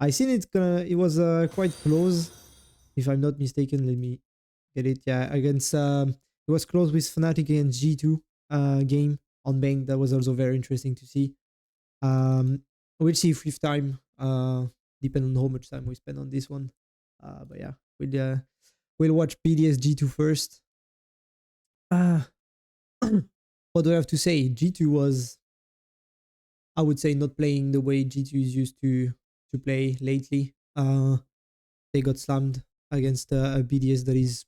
I seen it was quite close, if I'm not mistaken. Let me get it. Yeah, against it was close with Fnatic against G2 game on Bank. That was also very interesting to see. We'll see if with time, depending on how much time we spend on this one. But yeah, we'll watch BDS G2 first. What do I have to say? G2 was, I would say, not playing the way G2 is used to play lately. They got slammed against a BDS that is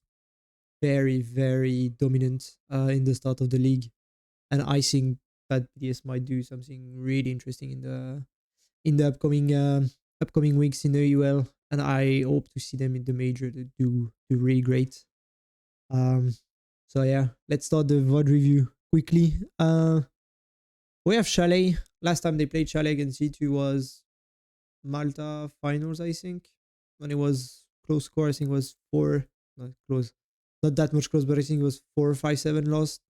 very, very dominant in the start of the league, and I think that BDS might do something really interesting in the upcoming weeks in the UL, and I hope to see them in the major to do really great. Um, so yeah, let's start the VOD review quickly. We have Chalet. Last time they played Chalet against G2 was Malta finals, I think, when it was close score. I think it was four, not close, not that much close, but I think it was 4-5-7 loss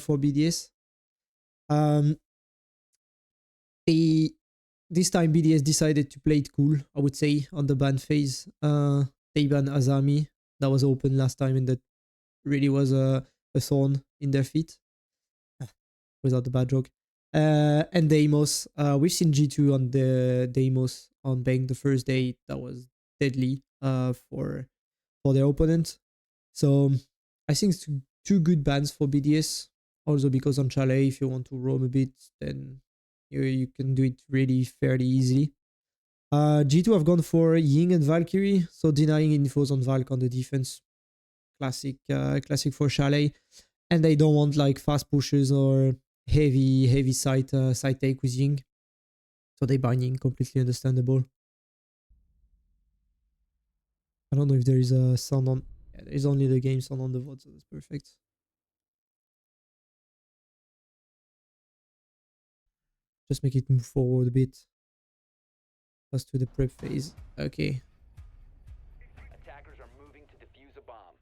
for BDS. Um, they this time BDS decided to play it cool, I would say, on the ban phase. They banned Azami. That was open last time, and that really was a thorn in their feet. Without the bad joke. And Deimos. We've seen G2 on the Deimos on Bang the first day. That was deadly for their opponent. So I think it's two good bans for BDS. Also because on Chalet, if you want to roam a bit, then you can do it really fairly easily. G2 have gone for Ying and Valkyrie, so denying infos on Valk on the defense. Classic for Chalet. And they don't want like fast pushes or heavy side take with Ying. So they ban Ying, completely understandable. I don't know if there is a sound on. Yeah, there is only the game sound on the VOD, so that's perfect. Just make it move forward a bit. Us to the prep phase. Okay. Attackers are moving to defuse a bomb.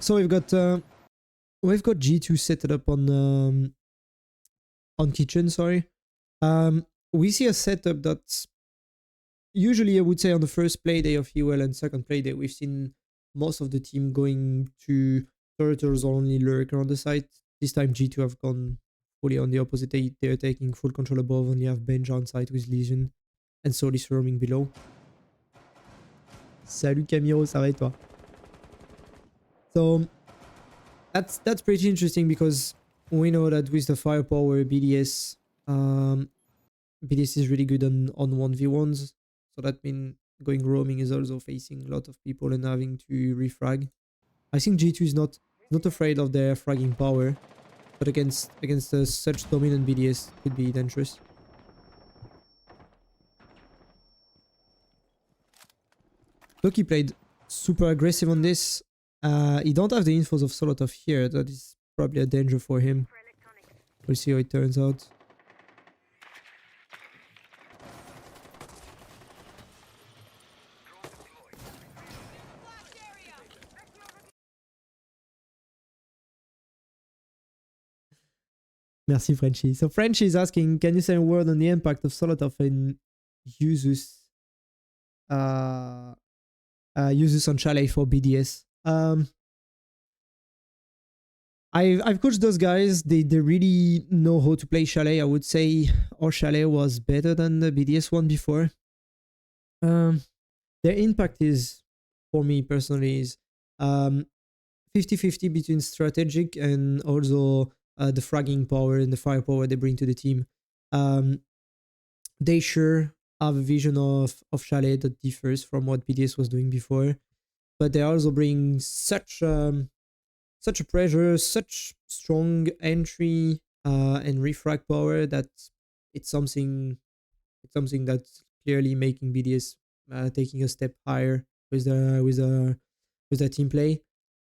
So we've got G2 set it up on kitchen. Sorry. We see a setup that's usually, I would say, on the first play day of UL and second play day, we've seen most of the team going to turtles or only lurk around the site. This time G2 have gone fully on the opposite. They're taking full control above, only have bench on site with Legion and Solis roaming below. Salut Camiro, ça va et toi? So that's pretty interesting because we know that with the firepower BDS, BDS is really good on 1v1s. So that means going roaming is also facing a lot of people and having to refrag. I think G2 is not afraid of their fragging power, but against such dominant BDS could be dangerous. Loki played super aggressive on this. He don't have the infos of Solotov here. That is probably a danger for him. We'll see how it turns out. Merci, Frenchy. So Frenchy is asking, can you say a word on the impact of Solotov and Usus? Usus on Chalet for BDS. I've coached those guys. They really know how to play Chalet. I would say our Chalet was better than the BDS one before. Their impact is, for me personally, is 50-50 between strategic and also the fragging power and the firepower they bring to the team. They sure have a vision of Chalet that differs from what BDS was doing before, but they also bring such a pressure, such strong entry and refrag power that it's something that's clearly making BDS taking a step higher with the team play.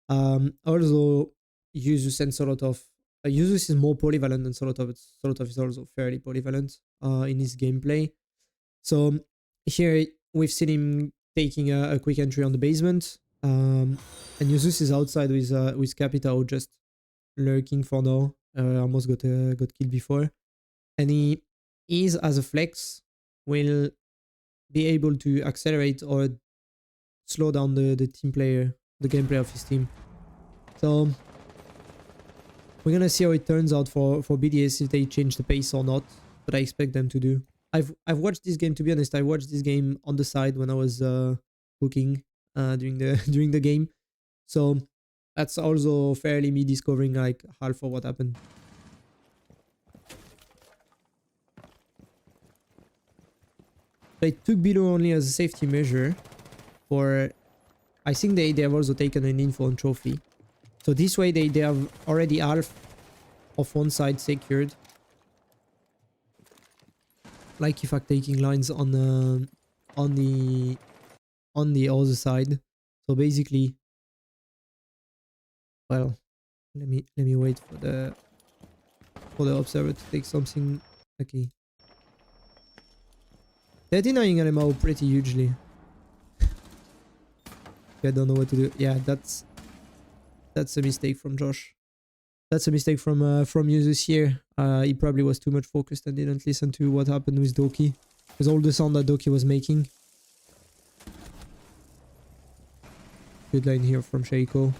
Also, Usus and Solotov. Usus is more polyvalent than Solotov. Solotov is also fairly polyvalent in his gameplay. So here we've seen him taking a quick entry on the basement. And Usus is outside with Capitao just lurking for now. Almost got killed before. and he is, as a flex, will be able to accelerate or slow down the team player, the gameplay of his team. So we're gonna see how it turns out for BDS, if they change the pace or not, but I expect them to do. I've watched this game, to be honest. I watched this game on the side when I was cooking during the during the game. So that's also fairly me discovering like half of what happened. They took below only as a safety measure for, I think they have also taken an info on trophy. So this way they have already half of one side secured. Like if I'm taking lines on the other side. So basically, well, let me wait for the observer to take something. Okay. They're denying LMO pretty hugely. I don't know what to do. Yeah, that's a mistake from Josh. That's a mistake from users here. He probably was too much focused and didn't listen to what happened with Doki. Because all the sound that Doki was making. Good line here from Shaco.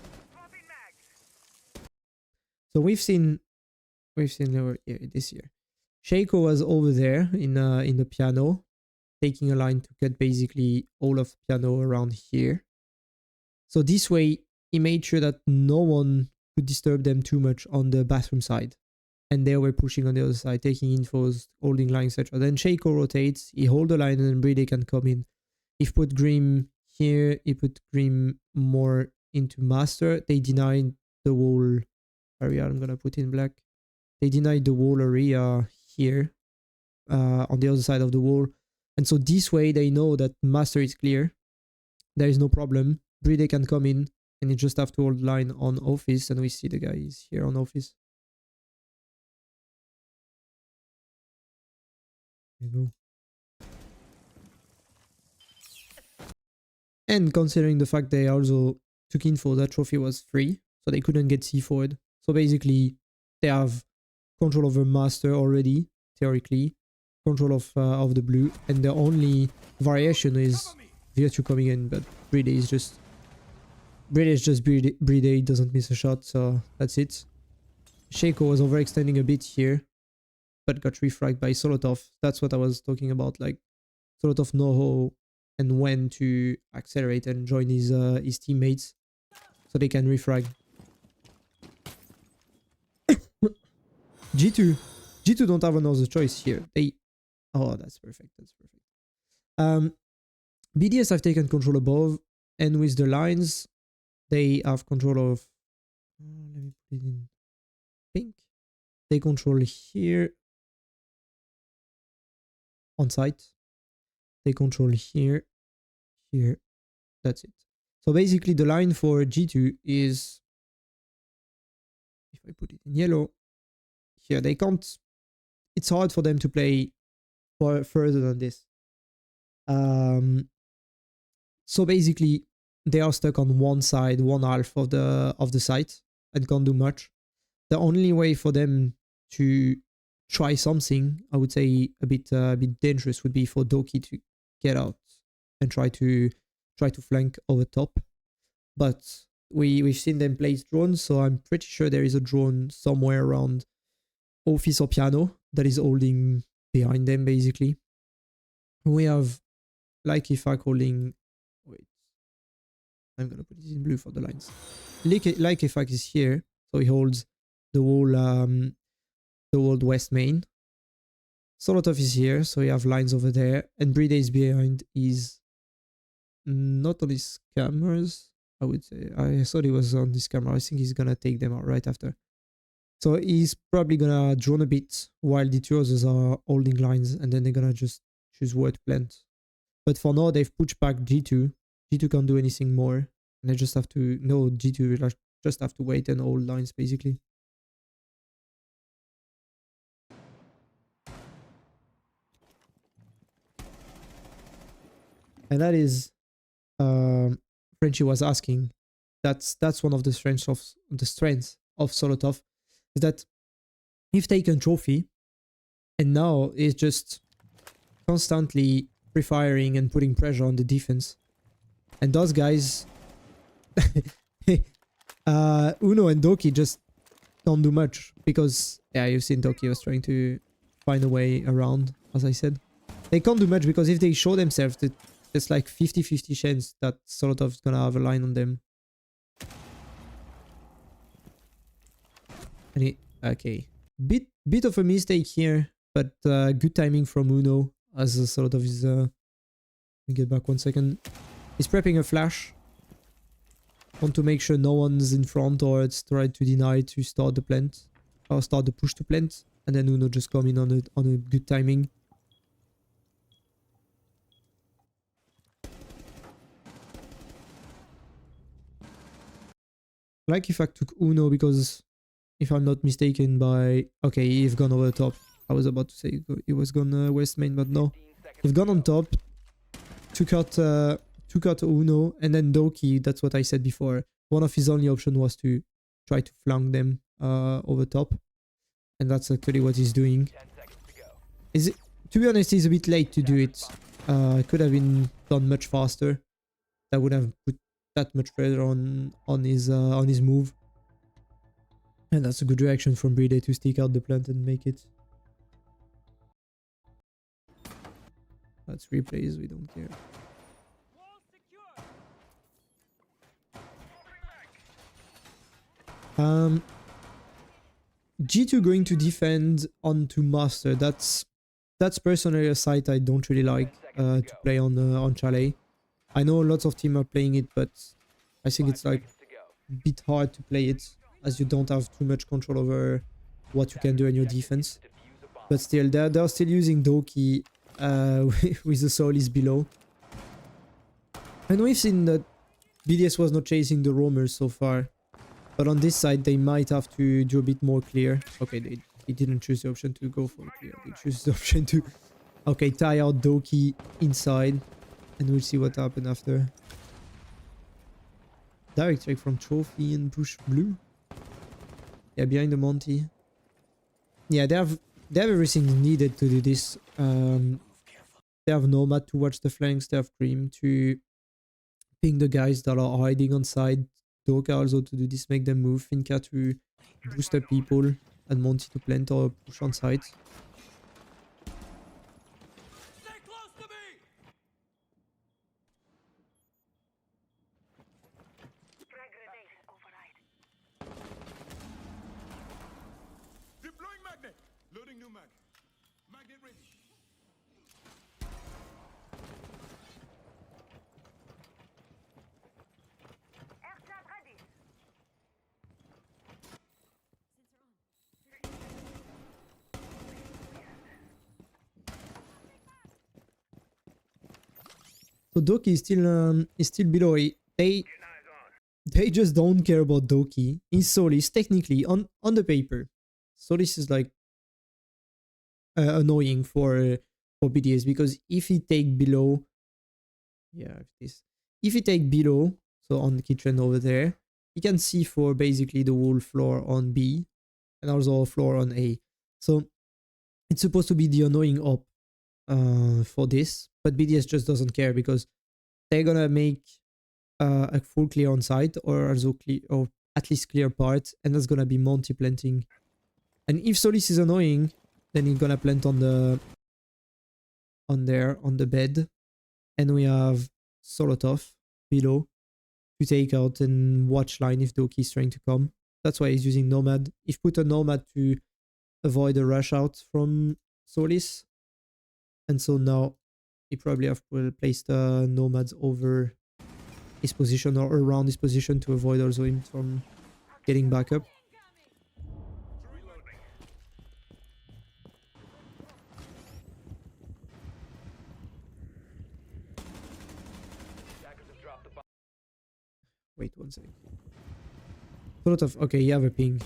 So we've seen over here this year. Shaco was over there in the piano, taking a line to cut basically all of piano around here. So this way, he made sure that no one could disturb them too much on the bathroom side. And they were pushing on the other side, taking infos, holding line, etc. Then Shaco rotates, he hold the line, and then Brede can come in. If put Grim here, he put Grim more into master. They denied the whole area. I'm gonna put in black. They denied the wall area here, on the other side of the wall. And so this way they know that master is clear. There is no problem. Brede can come in, and you just have to hold line on office, and we see the guy is here on office. There you go. And considering the fact they also took info that trophy was free, so they couldn't get C forward. So basically, they have control over master already, theoretically, control of the blue, and the only variation is Virtue coming in, but Brede is just Brede doesn't miss a shot, so that's it. Shaco was overextending a bit here, but got refragged by Solotov. That's what I was talking about, like Solotov know how and when to accelerate and join his teammates so they can refrag. G2 don't have another choice here. Oh, that's perfect. That's perfect. BDS have taken control above, and with the lines, they have control of. Let me put it in pink. They control here on site. They control here. That's it. So basically, the line for G2 is, if I put it in yellow, here they can't. It's hard for them to play further than this. So basically, they are stuck on one side, one half of the site, and can't do much. The only way for them to try something, I would say a bit dangerous, would be for Doki to get out and try to flank over top. But we've seen them place drones, so I'm pretty sure there is a drone somewhere around office or piano that is holding behind them, basically. We have like Ifak holding. Wait, I'm gonna put it in blue for the lines. Like Ifak is here, so he holds the whole west main. Solotov is here, so you have lines over there, and Brede is behind. Is not on his cameras, I would say. I thought he was on this camera. I think he's gonna take them out right after. So he's probably gonna drone a bit while the two others are holding lines, and then they're gonna just choose where to plant. But for now, they've pushed back G2. G2 can't do anything more, and they just have to. No, G2 will just have to wait and hold lines, basically. And that is, Frenchie was asking. That's one of the strengths of Solotov, is that if taken trophy, And now it's just constantly pre-firing and putting pressure on the defense. And those guys, Uno and Doki just don't do much because, yeah, you've seen Doki was trying to find a way around, as I said. They can't do much because if they show themselves, it's like 50-50 chance that sort of gonna have a line on them. And okay. Bit of a mistake here, but good timing from Uno as a sort of his... let me get back 1 second. He's prepping a flash. Want to make sure no one's in front or it's tried to deny to start the plant. Or start the push to plant. And then Uno just come in on a good timing. Like if I took Uno because if I'm not mistaken by... Okay, he's gone over the top. I was about to say he was gone west main, but no. He's gone on top. Took out Uno and then Doki, that's what I said before. One of his only options was to try to flank them over top. And that's actually what he's doing. To be honest, he's a bit late to do it. Could have been done much faster. That would have put that much pressure on his move. And that's a good reaction from BDS to stick out the plant and make it. That's replays, we don't care. G2 going to defend onto Master. That's personally a site I don't really like to play on Chalet. I know lots of teams are playing it, but I think it's like a bit hard to play it as you don't have too much control over what you can do in your defense. But still, they're still using Doki with the Solis below. And we've seen that BDS was not chasing the roamers so far. But on this side, they might have to do a bit more clear. Okay, they didn't choose the option to go for clear. They choose the option to... Okay, tie out Doki inside. And we'll see what happens after. Direct check from Trophy and push blue. Yeah, behind the Monty. Yeah, they have everything needed to do this. They have Nomad to watch the flanks. They have Cream to ping the guys that are hiding on side. Doka also to do this, make them move. Finka to boost up people. And Monty to plant or push on side. So Doki is still below. They just don't care about Doki. In Solis, technically, on the paper, Solis is like annoying for BDS because if he take below, if he take below, so on the kitchen over there, he can see for basically the whole floor on B and also a floor on A. So it's supposed to be the annoying op for this, but BDS just doesn't care because they're gonna make a full clear on site or also clear, or at least clear part, and that's gonna be Monty planting. And if Solis is annoying, then he's gonna plant on the bed, and we have Solotov below to take out and watch line if Doki is trying to come. That's why he's using Nomad. If put a Nomad to avoid a rush out from Solis. And so now he probably will place the Nomads over his position or around his position to avoid also him from getting back up. Wait 1 second. Sort of, okay, you have a ping.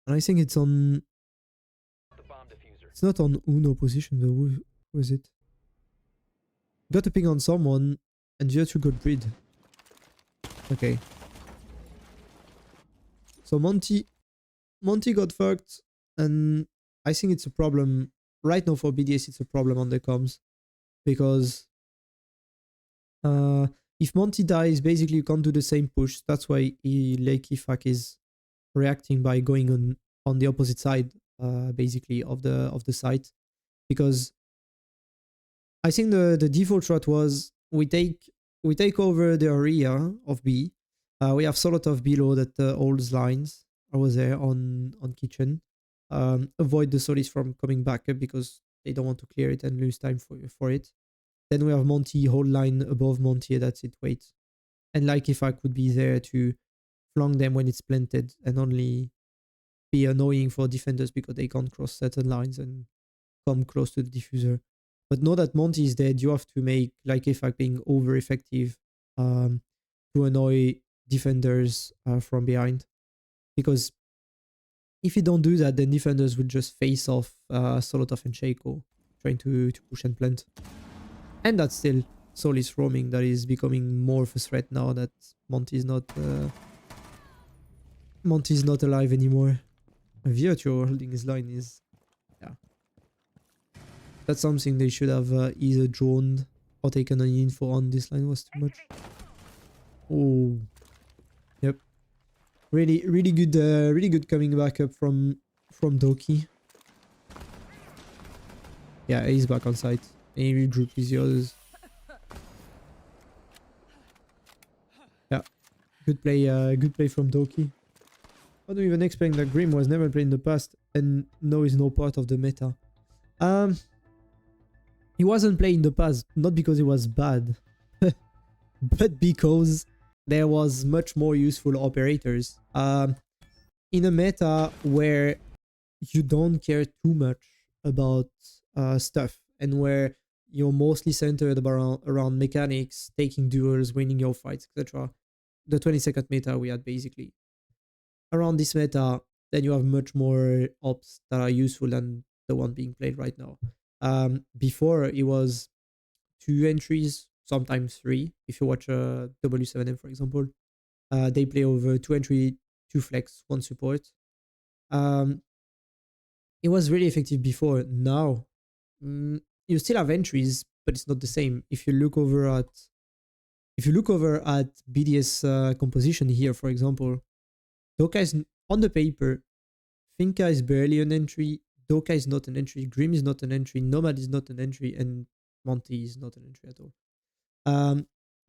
And I think it's on... It's not on Uno position though. Who is it? Got a ping on someone and G2 got breed. Okay. So Monty got fucked. And I think it's a problem right now for BDS. It's a problem on the comms because uh, if Monty dies, basically you can't do the same push. That's why Lake Ifak is reacting by going on the opposite side, basically of the site, because I think the default strat was we take over the area of B. We have Solotov below that holds lines over there on kitchen. Avoid the Solis from coming back up because they don't want to clear it and lose time for it. Then we have Monty hold line above Monty. That's it. Wait, and like if I could be there to flank them when it's planted and only be annoying for defenders because they can't cross certain lines and come close to the diffuser. But now that Monty is dead, you have to make like Ifak being over effective to annoy defenders from behind. Because if you don't do that, then defenders would just face off Solotov and Shaco trying to push and plant. And that's still Solis roaming that is becoming more of a threat now that Monty is not alive anymore. Virtual holding his line is, yeah, that's something they should have either droned or taken an info on. This line was too much. Oh, yep. Really good coming back up from Doki. Yeah, he's back on site. And he regroup with the others. Yeah, good play from Doki. I don't even expect that Grim was never played in the past and now is no part of the meta. He wasn't played in the past, not because he was bad, but because there was much more useful operators. In a meta where you don't care too much about stuff and where you're mostly centered around mechanics, taking duels, winning your fights, etc. The 20-second meta we had basically. Around this meta, then you have much more ops that are useful than the one being played right now. Before it was 2 entries, sometimes 3. If you watch W7M, for example, they play over 2 entry, 2 flex, 1 support. It was really effective before. Now, you still have entries, but it's not the same. If you look over at BDS composition here, for example, Doka is on the paper. Finka is barely an entry. Doka is not an entry. Grim is not an entry. Nomad is not an entry, and Monty is not an entry at all.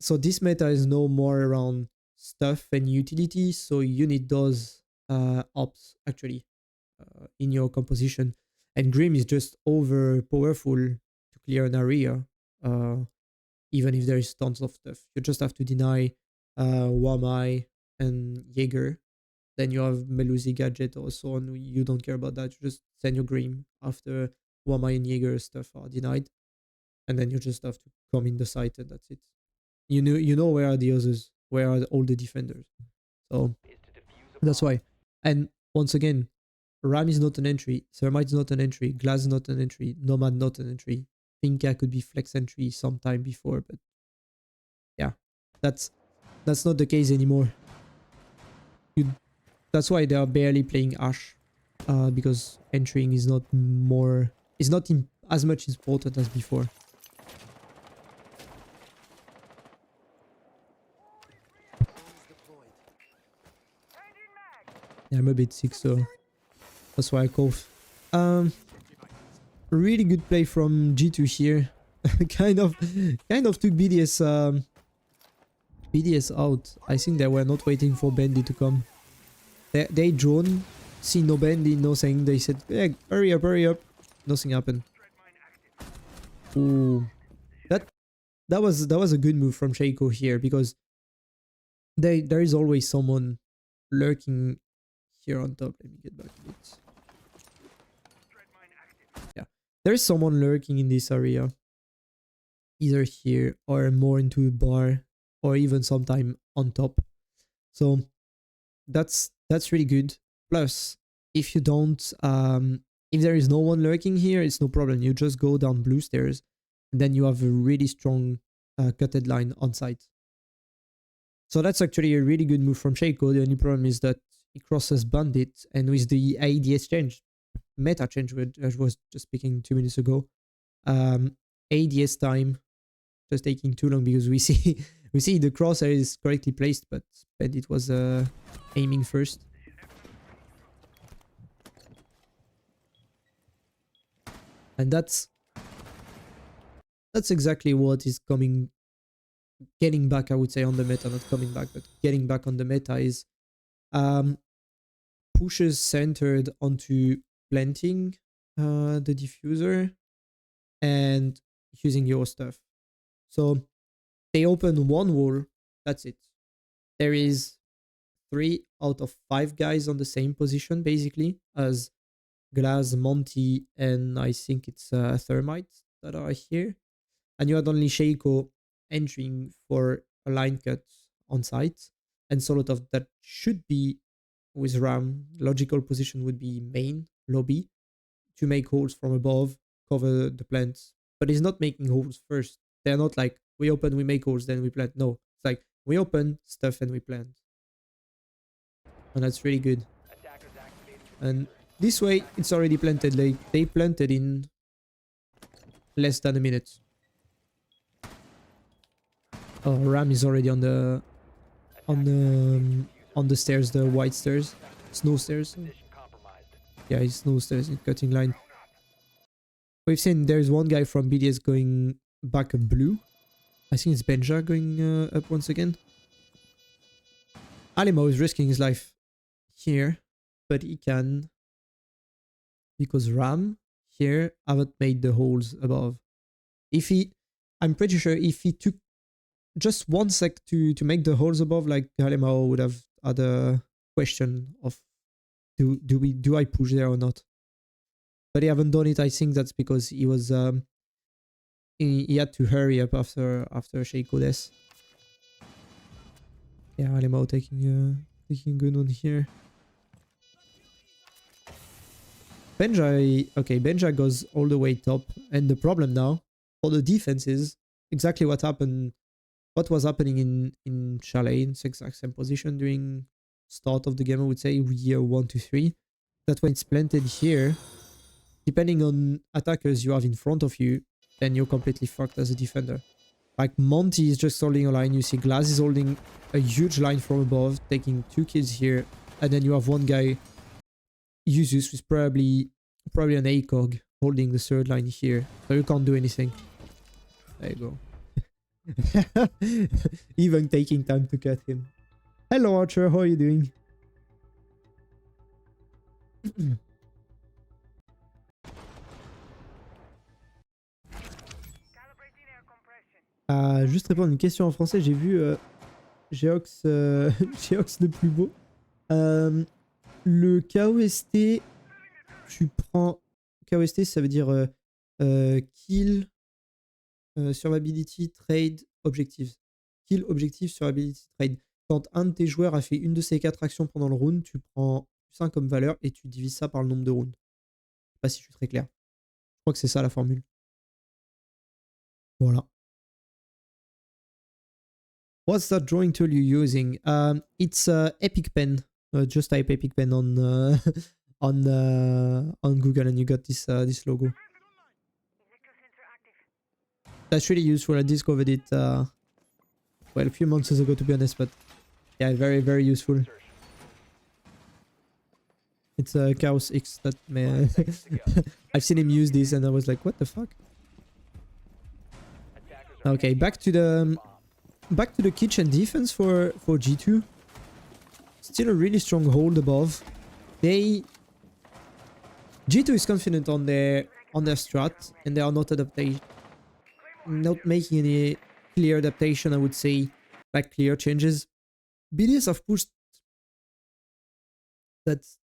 So this meta is no more around stuff and utility. So you need those ops actually in your composition. And Grim is just over powerful to clear an area. Even if there is tons of stuff, you just have to deny Wamai and Jaeger. Then you have Melusi gadget or so on. You don't care about that. You just send your Grim after Wamai and Jaeger stuff are denied. And then you just have to come in the site and that's it. You know where are the others, where are all the defenders. So that's why. And once again, Ram is not an entry, Thermite is not an entry, Glass is not an entry, Nomad not an entry. Finka could be flex entry sometime before, but yeah, that's not the case anymore. That's why they are barely playing Ash, because entering is not as much important as before. Yeah, I'm a bit sick, so that's why I cough. Really good play from G2 here. kind of took BDS out. I think they were not waiting for Bendy to come. They drone, see no Bendy, no thing. They said, hey, hurry up. Nothing happened. Ooh, that was a good move from Shaco here because there is always someone lurking here on top. Let me get back a bit. Yeah, there is someone lurking in this area, either here or more into a bar, or even sometime on top. So that's really good. Plus, if you don't, if there is no one lurking here, it's no problem. You just go down blue stairs, and then you have a really strong cutted line on site. So that's actually a really good move from Shaco. The only problem is that he crosses Bandit, and with the AD exchange, meta change, which I was just speaking 2 minutes ago. ADS time just taking too long because we see we see the crosshair is correctly placed, but Bandit was aiming first. And that's exactly what is getting back, I would say, on the meta, not coming back, but getting back on the meta is pushes centered onto planting the diffuser and using your stuff. So they open one wall, that's it. There is 3 out of 5 guys on the same position, basically, as Glass, Monty, and I think it's Thermite that are here. And you had only Sheiko entering for a line cut on site. And Solotov that should be with Ram. Logical position would be main, lobby, to make holes from above, cover the plants. But he's not making holes first. They're not like, we open, we make holes, then we plant. No, it's like, we open stuff and we plant. And that's really good. And this way, it's already planted. Like, they planted in less than a minute. Oh, Ram is already on the stairs, the white stairs, snow stairs. Yeah, it's snow stairs in cutting line. We've seen there's one guy from BDS going back blue. I think it's Benja going up once again. Alimo is risking his life here, but he can because Ram here haven't made the holes above. If he, I'm pretty sure if he took just 1 sec to make the holes above, like Alimo would have had a question of do I push there or not? But he haven't done it. I think that's because he was he had to hurry up after Sheiko death. Yeah, Alimo taking a good one here. Benja, okay, Benja goes all the way top, and the problem now for the defense is exactly what happened. What was happening in Chalet in exact same position during start of the game, I would say year 1 to 3. That when it's planted here, depending on attackers you have in front of you, then you're completely fucked as a defender. Like Monty is just holding a line, you see Glass is holding a huge line from above, taking 2 kills here, and then you have one guy, Usus, who's probably an ACOG holding the 3rd line here, so you can't do anything. There you go. Even taking time to cut him. Hello Archer, how are you doing? Juste répondre à une question en français, j'ai vu Geox Geox le plus beau. Le KOST, tu prends... KOST, ça veut dire kill, survivability, trade, objectives. Kill, objective, survivability, trade. Quand un de tes joueurs a fait une de ces 4 actions pendant le round, tu prends +1 comme valeur et tu divises ça par le nombre de rounds. Je sais pas si je suis très clair. Je crois que c'est ça la formule. Voilà. What's that drawing tool you're using? It's Epic Pen. Just type Epic Pen on on Google and you got this this logo. That's really useful. I discovered it well a few months ago, to be honest, but yeah, very very useful. It's Chaos X that man. I've seen him use this and I was like, what the fuck? Okay, back to the kitchen defense for G2. Still a really strong hold above. G2 is confident on their strat and they are not making any clear adaptation, I would say, like clear changes. BDS have pushed. That's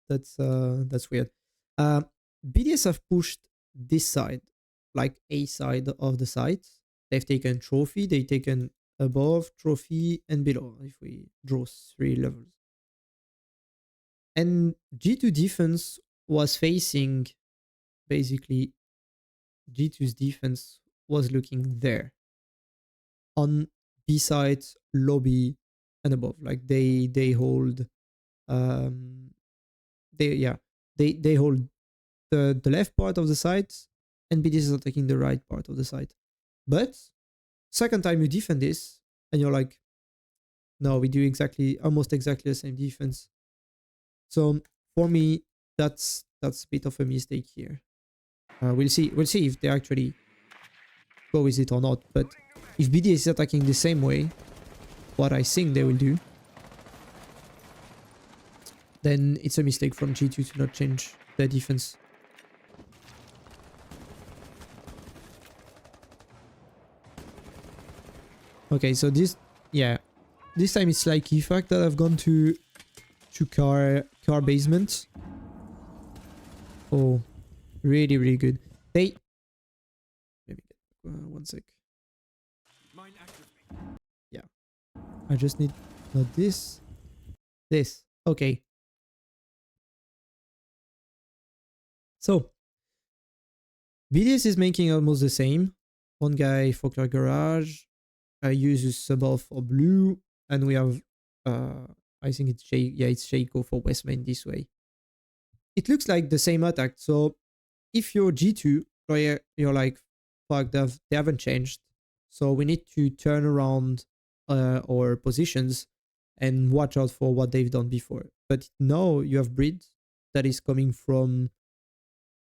weird. BDS have pushed this side, like A side of the site. They've taken trophy, they've taken above, trophy, and below, if we draw 3 levels. And G2 defense was facing, basically, G2's defense was looking there. On B side, lobby, and above. Like they hold they hold the left part of the site, and BDS is attacking the right part of the site. But second time you defend this, and you're like, no, we do almost exactly the same defense. So for me, that's a bit of a mistake here. We'll see if they actually go with it or not. But if BDS is attacking the same way, what I think they will do, then it's a mistake from G2 to not change their defense. Okay, so this time it's like effect that I've gone to car basement. Oh, really, really good. Maybe one sec. Yeah, I just need not this. Okay. So BDS is making almost the same. One guy for car garage. I use Subal for blue, and we have I think it's Shaco for West Main this way. It looks like the same attack. So if you're G2, you're like, fuck, they haven't changed. So we need to turn around our positions and watch out for what they've done before. But now you have Breed that is coming from,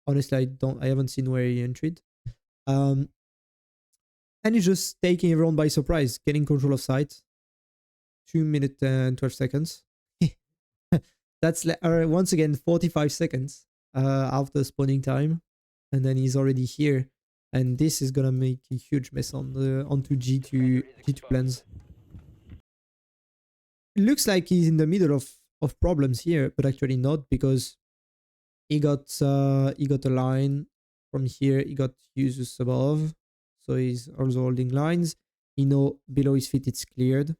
honestly, I haven't seen where he entered. And he's just taking everyone by surprise, getting control of site. 2 minutes and 12 seconds. That's once again 45 seconds after spawning time, and then he's already here, and this is gonna make a huge mess onto G2 plans. It looks like he's in the middle of problems here, but actually not, because he got a line from here. He got users above, so he's also holding lines. Below his feet it's cleared,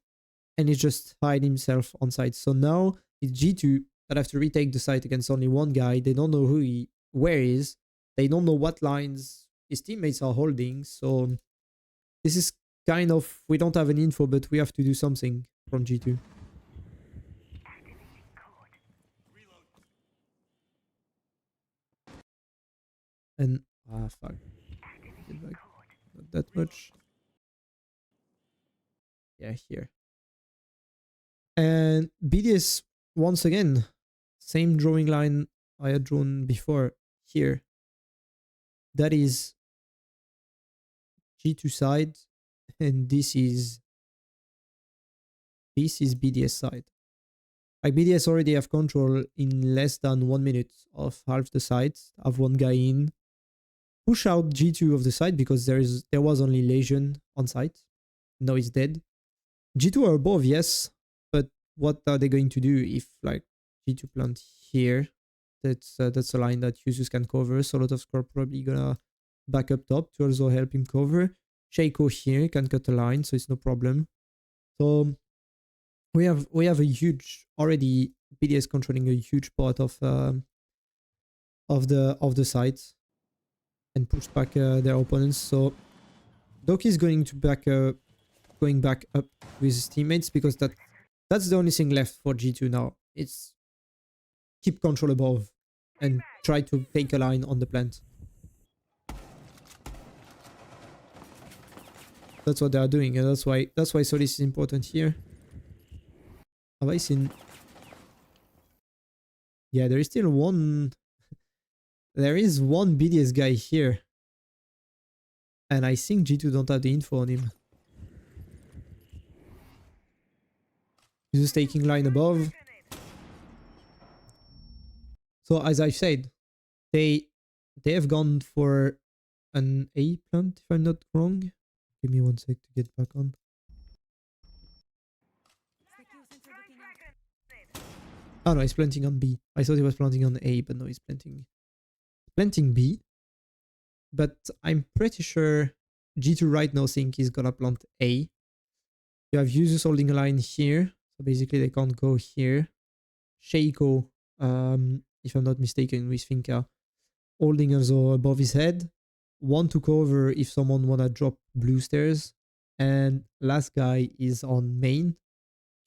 and he just hide himself on site. So now it's G2 that have to retake the site against only one guy. They don't know where he is. They don't know what lines his teammates are holding. So this is kind of, we don't have any info, but we have to do something from G2. And fuck. Get back. Not that much. Yeah, here. And BDS once again, same drawing line I had drawn before here. That is G2 side, and this is BDS side. Like, BDS already have control in less than 1 minute of half the site. Have one guy in. Push out G2 of the side because there was only Legion on site. Now it's dead. G2 are above, yes, but what are they going to do if like G2 plant here? That's a line that users can cover. So a lot of score probably gonna back up top to also help him cover. Shaco here can cut a line, so it's no problem. So we have a huge, already BDS controlling a huge part of the site and push back their opponents. So Doki is going back up with his teammates, because that's the only thing left for G2 now. It's keep control above and try to take a line on the plant. That's what they are doing, and that's why Solis is important here. Have I seen? Yeah, there is still one. There is one BDS guy here, and I think G2 don't have the info on him. He's just taking line above. So as I said, they have gone for an A plant, if I'm not wrong. Give me 1 sec to get back on. Oh no, he's planting on B. I thought he was planting on A, but no, he's planting B. But I'm pretty sure G2 right now think he's gonna plant A. You have users holding a line here, so basically they can't go here. Shaco, if I'm not mistaken, with Finka holding also above his head. One to cover if someone wanna drop blue stairs. And last guy is on main.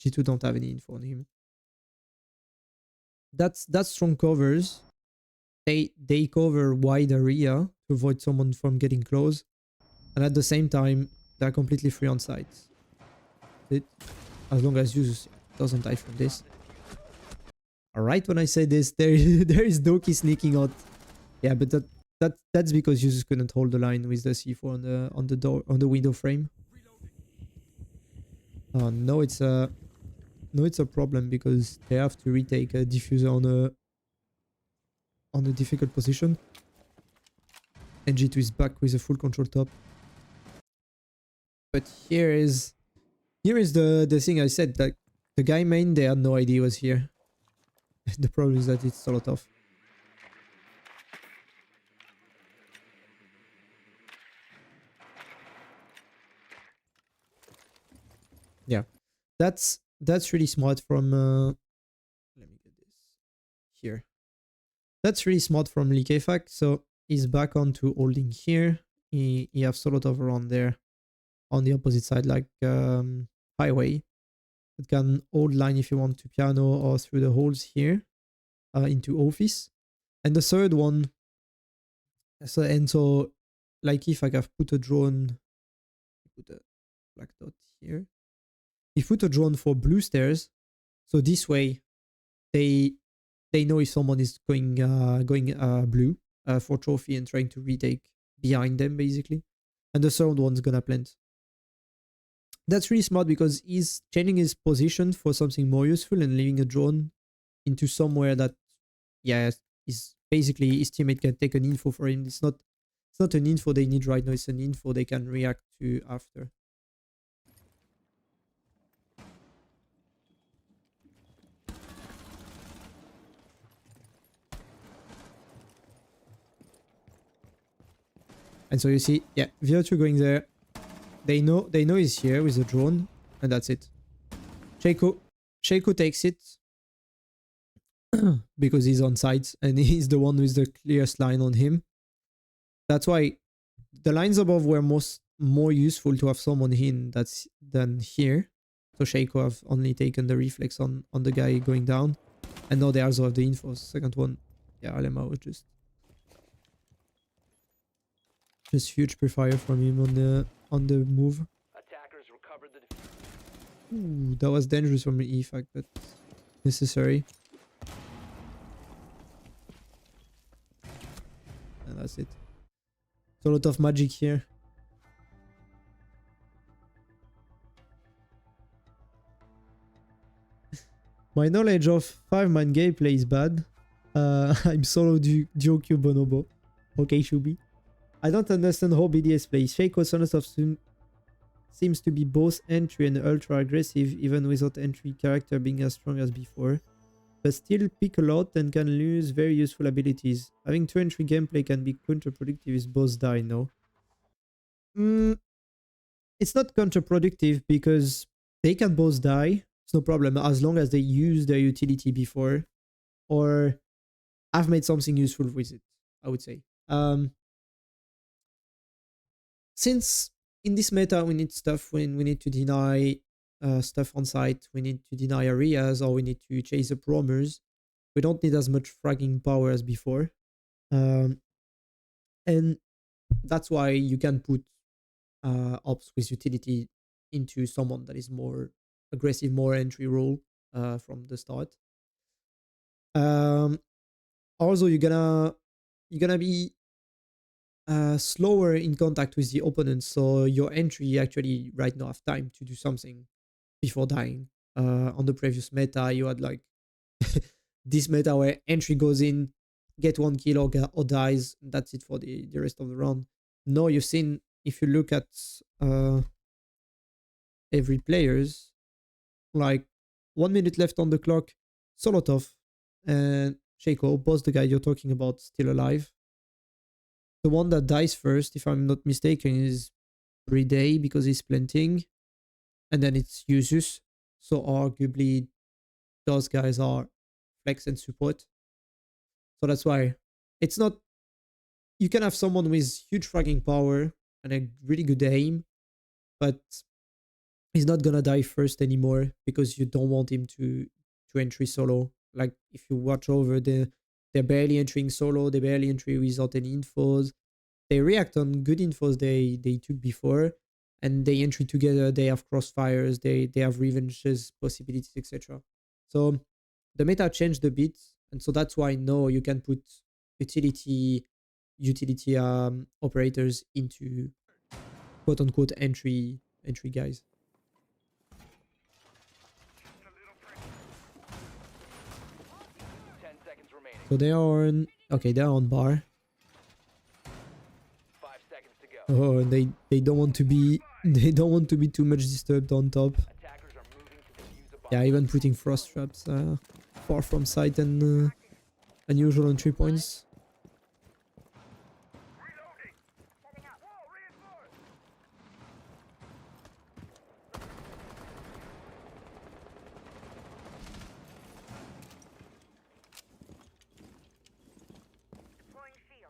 G2 don't have any info on him. That's strong covers. they cover wide area to avoid someone from getting close, and at the same time they're completely free on sites. It, as long as Zeus doesn't die from this. Alright, when I say this, there is Doki sneaking out. Yeah, but that's because Zeus couldn't hold the line with the C4 on the door on the window frame. No, it's a problem because they have to retake a diffuser on a difficult position. And G2 is back with a full control top. But here is the thing I said, that the guy main, they had no idea he was here. The problem is that it's solo tough. Yeah. That's really smart from let me get this here. That's really smart from Likefak. So he's back onto holding here. He have solo tough around there on the opposite side, like highway. It can hold line if you want to piano or through the holes here into office. And the third one, so like if I have put a drone, put a black dot here. If put a drone for blue stairs, so this way they know if someone is going blue for trophy and trying to retake behind them basically. And the third one's gonna plant. That's really smart because he's changing his position for something more useful and leaving a drone into somewhere that, yeah, is basically his teammate can take an info for him. It's not an info they need right now, it's an info they can react to after. And so you see, yeah, Virtu going there. They know he's here with the drone, and that's it. Shaco takes it because he's on site and he's the one with the clearest line on him. That's why the lines above were more useful to have someone in than here. So Shaco have only taken the reflex on the guy going down, and now they also have the info. Second one, yeah, Alema was just huge pre-fire from him on the move. Attackers recovered the Ooh, that was dangerous from the EFAC, but necessary. And that's it. So a lot of magic here. My knowledge of 5-man gameplay is bad. I'm solo duo Q bonobo. Okay, Shubi. I don't understand how BDS plays. Fake Sonosoft seems to be both entry and ultra aggressive, even without entry character being as strong as before. But still pick a lot and can lose very useful abilities. Having 2 entry gameplay can be counterproductive if both die, no? It's not counterproductive because they can both die. It's no problem as long as they use their utility before or I've made something useful with it, I would say. Since in this meta we need stuff when we need to deny stuff on site, we need to deny areas, or we need to chase up roamers, we don't need as much fragging power as before. And that's why you can put ops with utility into someone that is more aggressive, more entry role from the start. Also, you're gonna be slower in contact with the opponent, so your entry actually right now have time to do something before dying. On the previous meta, you had like this meta where entry goes in, get 1 kill or dies, and that's it for the rest of the round. No, you've seen, if you look at every players, like 1 minute left on the clock, Solotov and Shaco, both the guy you're talking about, still alive. The one that dies first, if I'm not mistaken, is Riday because he's planting. And then it's Usus. So arguably those guys are flex and support. So that's why it's not... You can have someone with huge fragging power and a really good aim, but he's not gonna die first anymore because you don't want him to entry solo. Like if you watch over the they're barely entering solo, they barely enter without any infos. They react on good infos they took before, and they enter together, they have crossfires, they have revenges, possibilities, etc. So the meta changed a bit, and so that's why no, you can put utility operators into quote unquote entry guys. 10 seconds remaining. So they are on, okay, they're on bar. 5 seconds to go. Oh, and they don't want to be too much disturbed on top. Attackers are moving to defuse a bomb. Yeah, even putting frost traps far from sight and unusual entry points.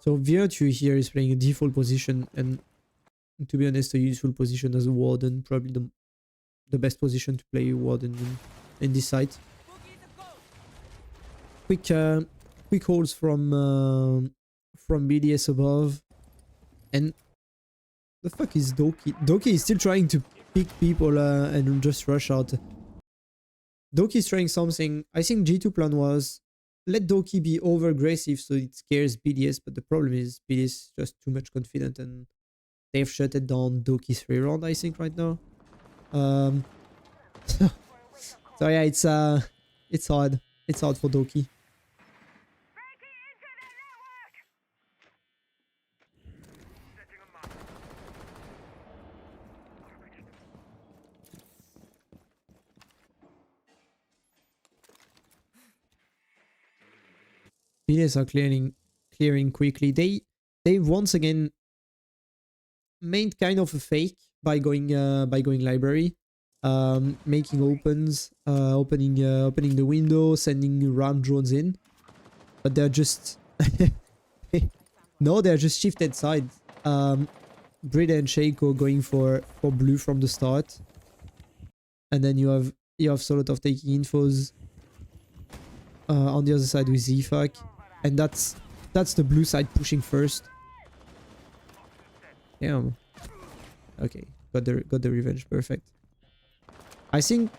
So Virtue here is playing a default position, and to be honest, a useful position as a warden, probably the best position to play warden in this site. Quick holds from BDS above, and the fuck is Doki? Doki is still trying to pick people and just rush out. Doki is trying something. I think G2 plan was let Doki be over aggressive so it scares BDS, but the problem is BDS is just too much confident and they've shut it down Doki's free round, I think, right now. So yeah, it's hard. It's hard for Doki. BDS are clearing quickly. They once again made kind of a fake by going library, making opens, opening the window, sending ram drones in, but they're just no, they're just shifted sides. Brida and Shaco going for blue from the start, and then you have Solotov taking infos on the other side with Zfak, and that's the blue side pushing first. Damn. Okay, got the revenge, perfect. I think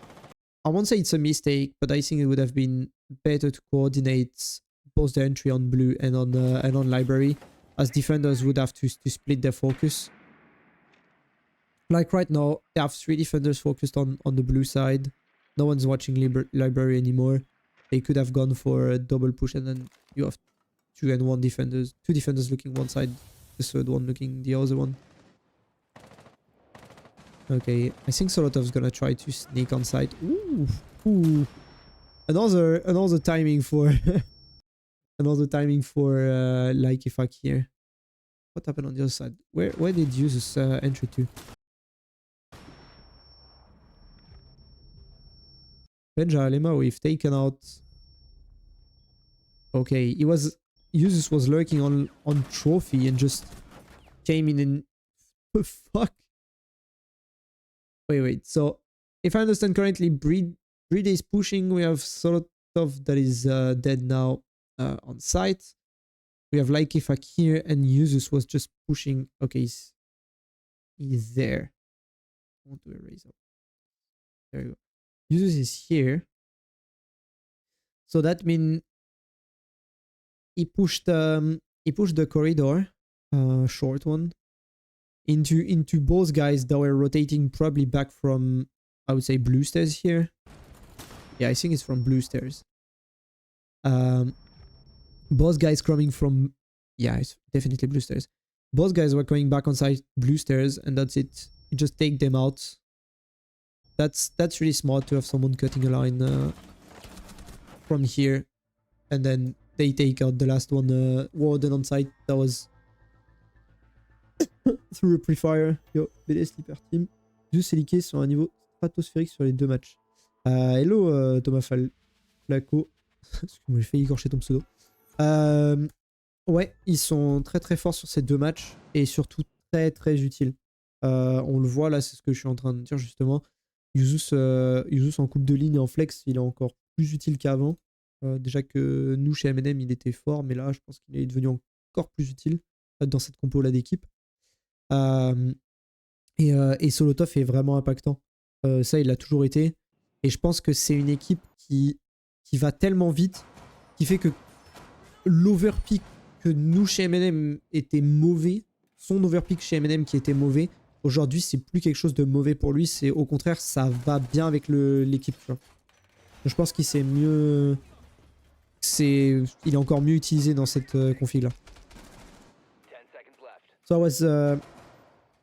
I won't say it's a mistake, but I think it would have been better to coordinate both the entry on blue and on library, as defenders would have to split their focus. Like right now, they have 3 defenders focused on the blue side. No one's watching library anymore. They could have gone for a double push, and then you have 2 defenders looking one side, the third one looking the other one. Okay, I think Solotov's gonna try to sneak on site. Ooh. Another timing for like if I here. What happened on the other side? Where did Usus entry to? Benja Alema, we've taken out. Okay, Usus was lurking on trophy and just came in and fuck. Wait. So, if I understand correctly, Breed is pushing. We have Solotov that is dead now on site. We have Laikifak here, and Usus was just pushing. Okay, he's there. I want to erase it. There you go. Usus is here. So that means he pushed the corridor, short one, into both guys that were rotating probably back from, I would say, blue stairs here. Yeah, I think it's from blue stairs. Both guys coming from, yeah, it's definitely blue stairs. Both guys were coming back on side blue stairs, and that's it. You just take them out. That's really smart to have someone cutting a line from here, and then they take out the last one, warden on site. That was through a pre-fire. Yo, BDS Sleeper Team. Zeus et Liké sont à un niveau stratosphérique sur les 2 matchs. Hello Thomas Flaco. Excuse-moi, j'ai failli écorcher ton pseudo. Ouais, ils sont très forts sur ces 2 matchs et surtout très utiles. On le voit là, c'est ce que je suis en train de dire justement. Usus en coupe de ligne et en flex, il est encore plus utile qu'avant. Déjà que nous, chez M&M, il était fort, mais là, je pense qu'il est devenu encore plus utile dans cette compo-là d'équipe. Et Solotov est vraiment impactant. Ça, il l'a toujours été. Et je pense que c'est une équipe qui va tellement vite, qui fait que l'overpick que nous, chez M&M, était mauvais, son overpick chez M&M qui était mauvais, aujourd'hui, c'est plus quelque chose de mauvais pour lui. C'est au contraire, ça va bien avec l'équipe. Je pense qu'il s'est mieux... il est encore mieux utilisé dans cette config-là. 10 seconds left. So I was...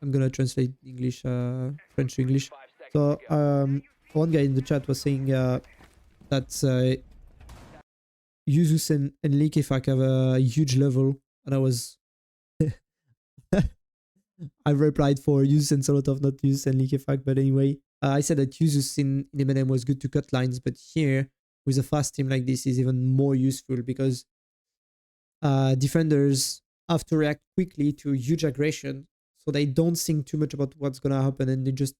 I'm gonna translate English, French to English. 5 seconds So to go. one guy in the chat was saying that Yuzus and Likefak have a huge level, and I was I replied for Yuzus and Solotov, not Yuzus and Likefak, but anyway, I said that Yuzus in M&M was good to cut lines, but here with a fast team like this is even more useful because defenders have to react quickly to huge aggression, so they don't think too much about what's gonna happen, and they just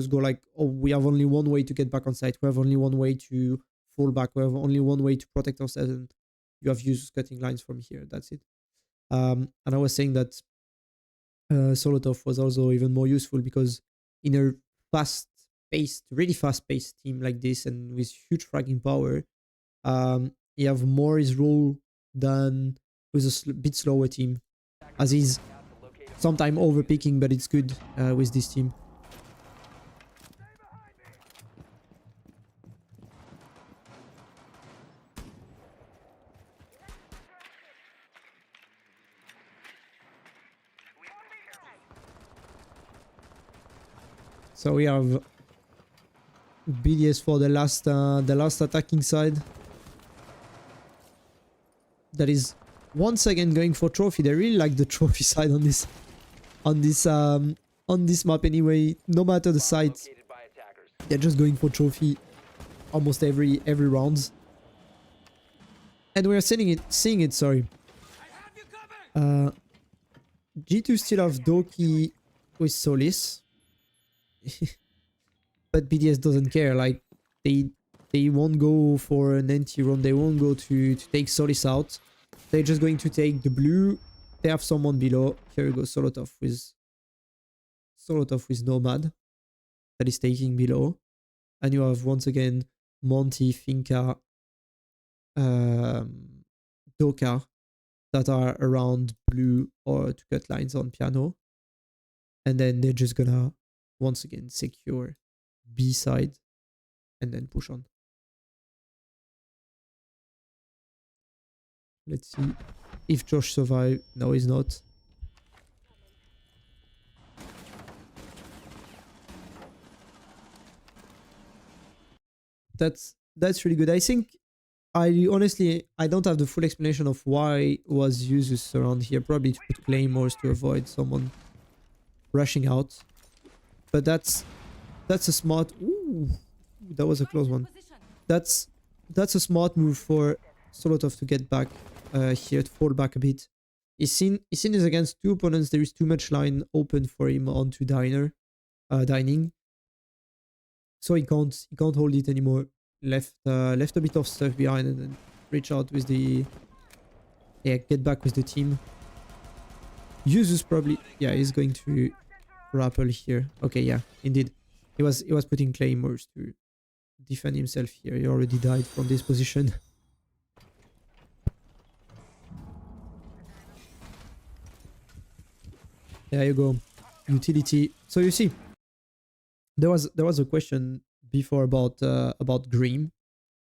go like, oh, we have only one way to get back on site, we have only one way to fall back, we have only one way to protect ourselves, and you have users cutting lines from here. That's it. And I was saying that Solotov was also even more useful because in a really fast-paced team like this and with huge fragging power, you have more his role than with a bit slower team, as he's sometimes overpicking, but it's good with this team. So we have BDS for the last attacking side. That is once again going for trophy. They really like the trophy side on this map anyway. No matter the site, Located by attackers. they're just going for trophy almost every round. And we're seeing it. Sorry. G2 still have Doki with Solis. But BDS doesn't care. Like they won't go for an anti-roam. They won't go to take Solis out. They're just going to take the blue. They have someone below. Here we go, Solotov with Nomad that is taking below. And you have once again Monty, Finka, Doka that are around blue or to cut lines on piano. And then they're just gonna once again secure B side and then push on. Let's see if Josh survived. No, he's not. That's really good. I think I honestly don't have the full explanation of why was Usus around here. Probably to put claymores to avoid someone rushing out. But that's a smart. Ooh, that was a close one. That's a smart move for Solotov to get back here, to fall back a bit. He's seen is against two opponents. There is too much line open for him onto dining. So he can't hold it anymore. Left a bit of stuff behind and then reach out with the get back with the team. Usus probably he's going to rappel here. Okay, yeah, indeed. He was putting claymores to defend himself here. He already died from this position. There you go. Utility. So you see, there was a question before about Grim.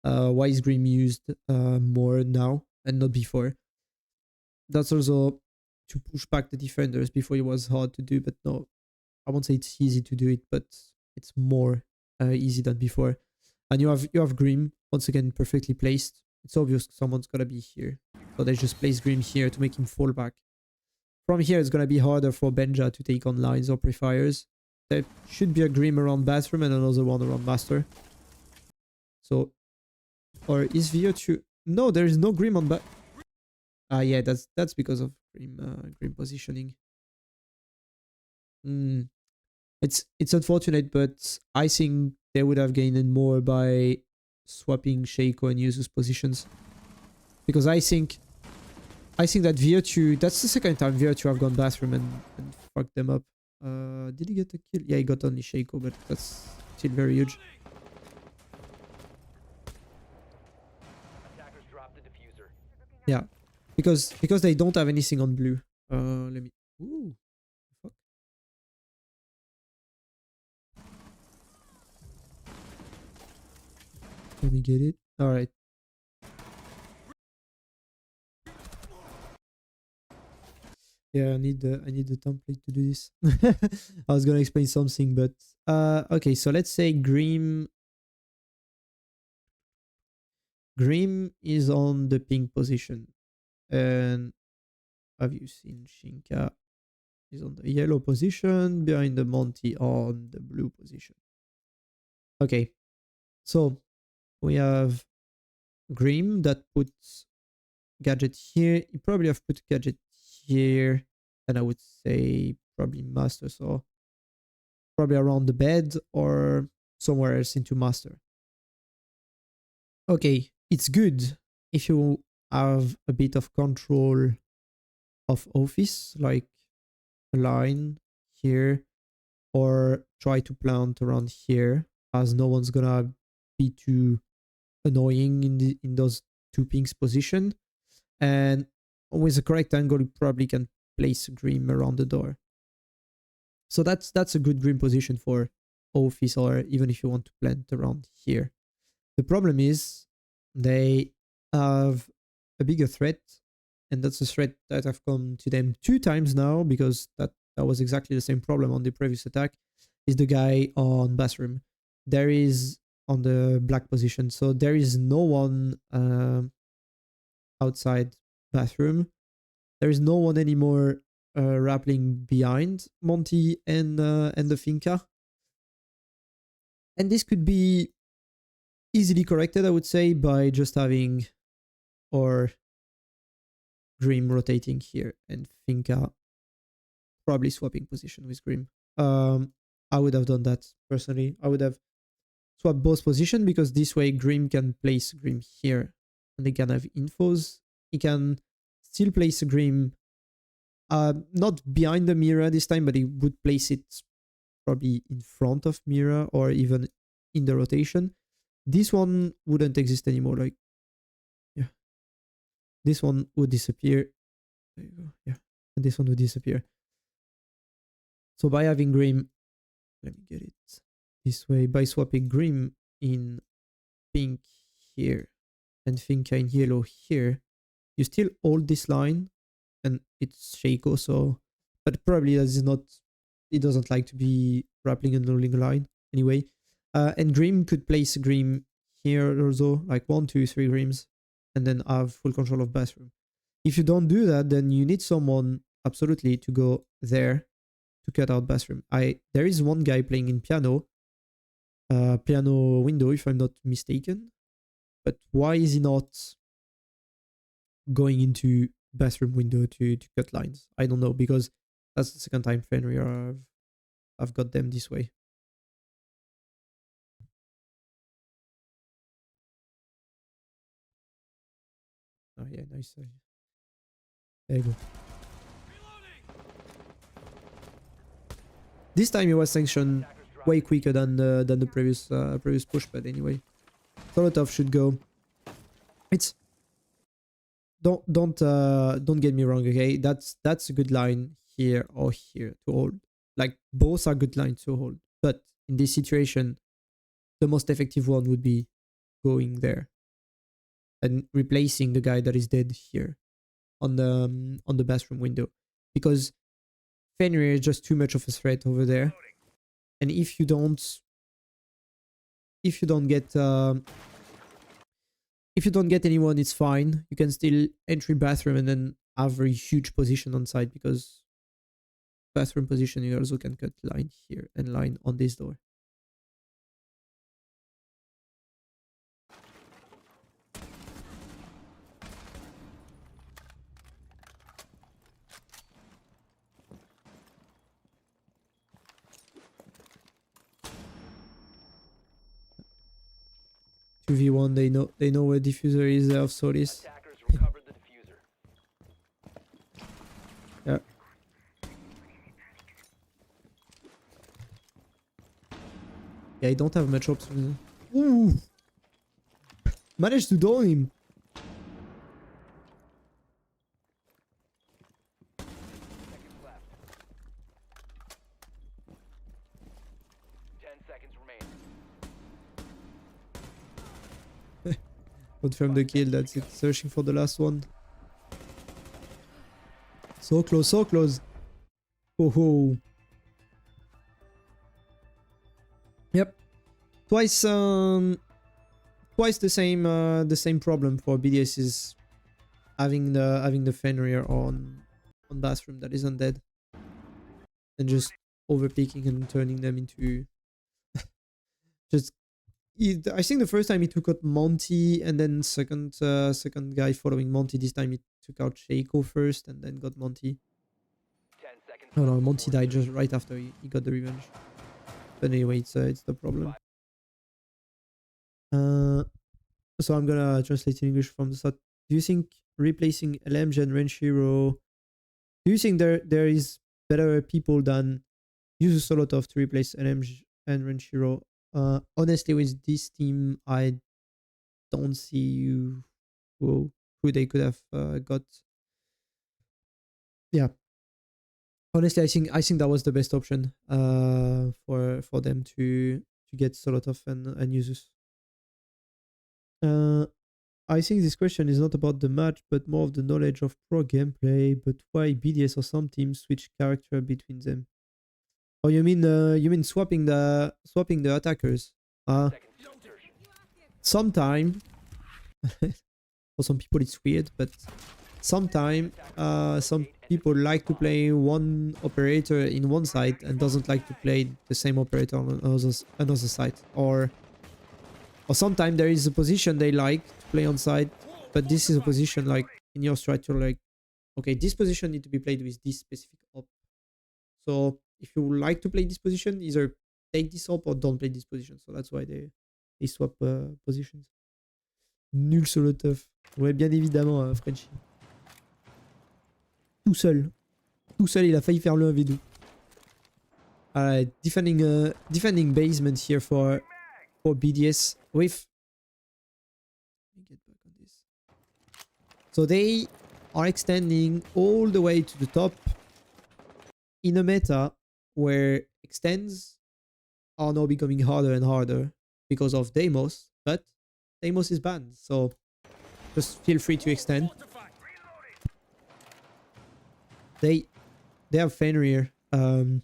Why is Grim used more now and not before? That's also to push back the defenders. Before it was hard to do, but no, I won't say it's easy to do it, but it's more easy than before. And you have Grim once again perfectly placed. It's obvious someone's gotta be here, so they just place Grim here to make him fall back. From here, it's gonna be harder for Benja to take on lines or pre-fires. There should be a Grim around bathroom and another one around master. So, or is VO2? No, there is no Grim on back. Yeah, that's because of Grim positioning. It's unfortunate, but I think they would have gained more by swapping Sheiko and Yuzu's positions. Because I think that Virtue, that's the second time Virtue have gone bathroom and fucked them up. Did he get a kill? Yeah, he got only Sheiko, but that's still very huge. Attackers dropped the diffuser. Yeah, because they don't have anything on blue. Let me. Ooh, fuck. Let me get it. All right. Yeah, I need the template to do this. I was gonna explain something, but okay. So let's say Grim is on the pink position, and have you seen Shinka is on the yellow position behind the Monty on the blue position. Okay, so we have Grim that puts gadget here. You probably have put gadget here, and I would say probably master, so probably around the bed or somewhere else into master. Okay, it's good if you have a bit of control of office, like a line here, or try to plant around here, as no one's gonna be too annoying in those two pinks position. And with the correct angle, you probably can place a Grim around the door. So that's a good Grim position for office, or even if you want to plant around here. The problem is they have a bigger threat, and that's a threat that I've come to them 2 times now, because that was exactly the same problem on the previous attack, is the guy on bathroom. There is on the black position, so there is no one outside bathroom. There is no one anymore rappelling behind Monty and the Finca. And this could be easily corrected, I would say, by just having or Grim rotating here and Finca probably swapping position with Grim. I would have done that personally. I would have swapped both positions, because this way Grim can place Grim here and they can have infos. He can still place a Grim not behind the mirror this time, but he would place it probably in front of mirror or even in the rotation. This one wouldn't exist anymore. Like, yeah, this one would disappear. There you go. Yeah, and this one would disappear. So by having Grim, let me get it this way, by swapping Grim in pink here and Finca in yellow here, you still hold this line, and it's Shaco, so, but probably that is not, it doesn't like to be rappelling and rolling a line anyway. And Grim could place Grim here also, like 1, 2, 3 Grims, and then have full control of bathroom. If you don't do that, then you need someone absolutely to go there to cut out bathroom. There is one guy playing in piano window, if I'm not mistaken, but why is he not going into bathroom window to cut lines? I don't know, because that's the second time Fenrir I've got them this way. Oh yeah, nice. There you go. This time it was sanctioned way quicker than the previous push, but anyway, Solotov should go. It's don't get me wrong, okay? That's a good line here or here to hold. Like, both are good lines to hold, but in this situation, the most effective one would be going there and replacing the guy that is dead here on the bathroom window, because Fenrir is just too much of a threat over there. And if you don't get anyone, it's fine. You can still entry bathroom and then have a huge position on site, because bathroom position you also can cut line here and line on this door. 2v1, they know where diffuser is, they have Solis. Attackers recovered the diffuser. Yeah. Yeah, I don't have much options. Ooh! Managed to down him. Seconds left. 10 seconds remain. Confirm the kill, that's it. Searching for the last one. So close, so close. Oh ho. Yep. Twice the same problem for BDS is having the Fenrir on bathroom that is undead. And just overpicking and turning them into just I think the first time he took out Monty, and then second guy following Monty. This time he took out Shaco first and then got Monty. 10 seconds Oh left no, before Monty died just insertion. right after he got the revenge. But anyway, it's the problem. So I'm gonna translate in English from the start. Do you think replacing LMG and Renshiro? Do you think there is better people than use Solotov to replace LMG and Renshiro? Honestly, with this team, I don't see who they could have got. Yeah, honestly, I think that was the best option for them to get Solotov and Usus. I think this question is not about the match, but more of the knowledge of pro gameplay. But why BDS or some teams switch character between them? Oh, you mean swapping the attackers? Seconds to insertion. Sometime for some people it's weird, but sometime some people like to play one operator in one side and doesn't like to play the same operator on another side, or sometimes there is a position they like to play on side, but this is a position like in your strat you're like, okay, this position need to be played with this specific op. So if you like to play this position, either take this op or don't play this position. So that's why they swap positions. Nul sur le tough. Ouais, bien évidemment, Frenchy. Tout seul. Tout seul, il a failli faire le 1v2. Alright, defending basement here for BDS with... Let me get back on this. So they are extending all the way to the top in a meta where extends are now becoming harder and harder because of Deimos, but Deimos is banned, so just feel free to extend. They have Fenrir on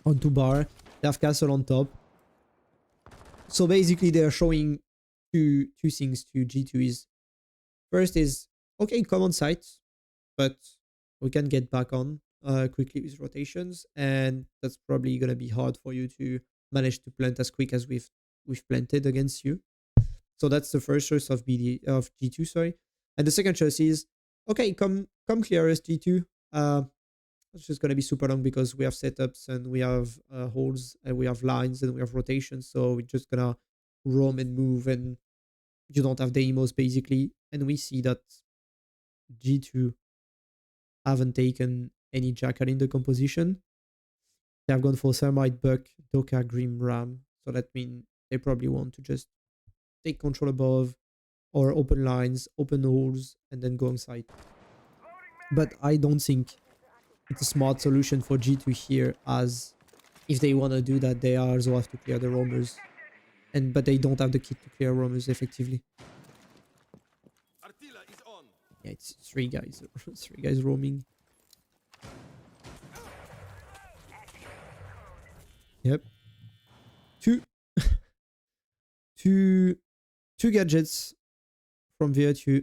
2 bar, they have Castle on top. So basically they are showing two things to G2 is, first is, okay, come on site, but we can get back on quickly with rotations, and that's probably gonna be hard for you to manage to plant as quick as we've planted against you. So that's the first choice of G2, sorry. And the second choice is, okay, come clear us G2. It's just gonna be super long because we have setups and we have holes and we have lines and we have rotations. So we're just gonna roam and move, and you don't have Deimos basically. And we see that G2 haven't taken any Jackal in the composition. They have gone for Thermite, Buck, Doka, Grim, Ram. So that means they probably want to just take control above or open lines, open holes, and then go on site. But I don't think it's a smart solution for G2 here, as if they want to do that, they also have to clear the roamers. But they don't have the kit to clear roamers effectively. Yeah, it's 3 guys. 3 guys roaming. Yep. Two gadgets from Virtue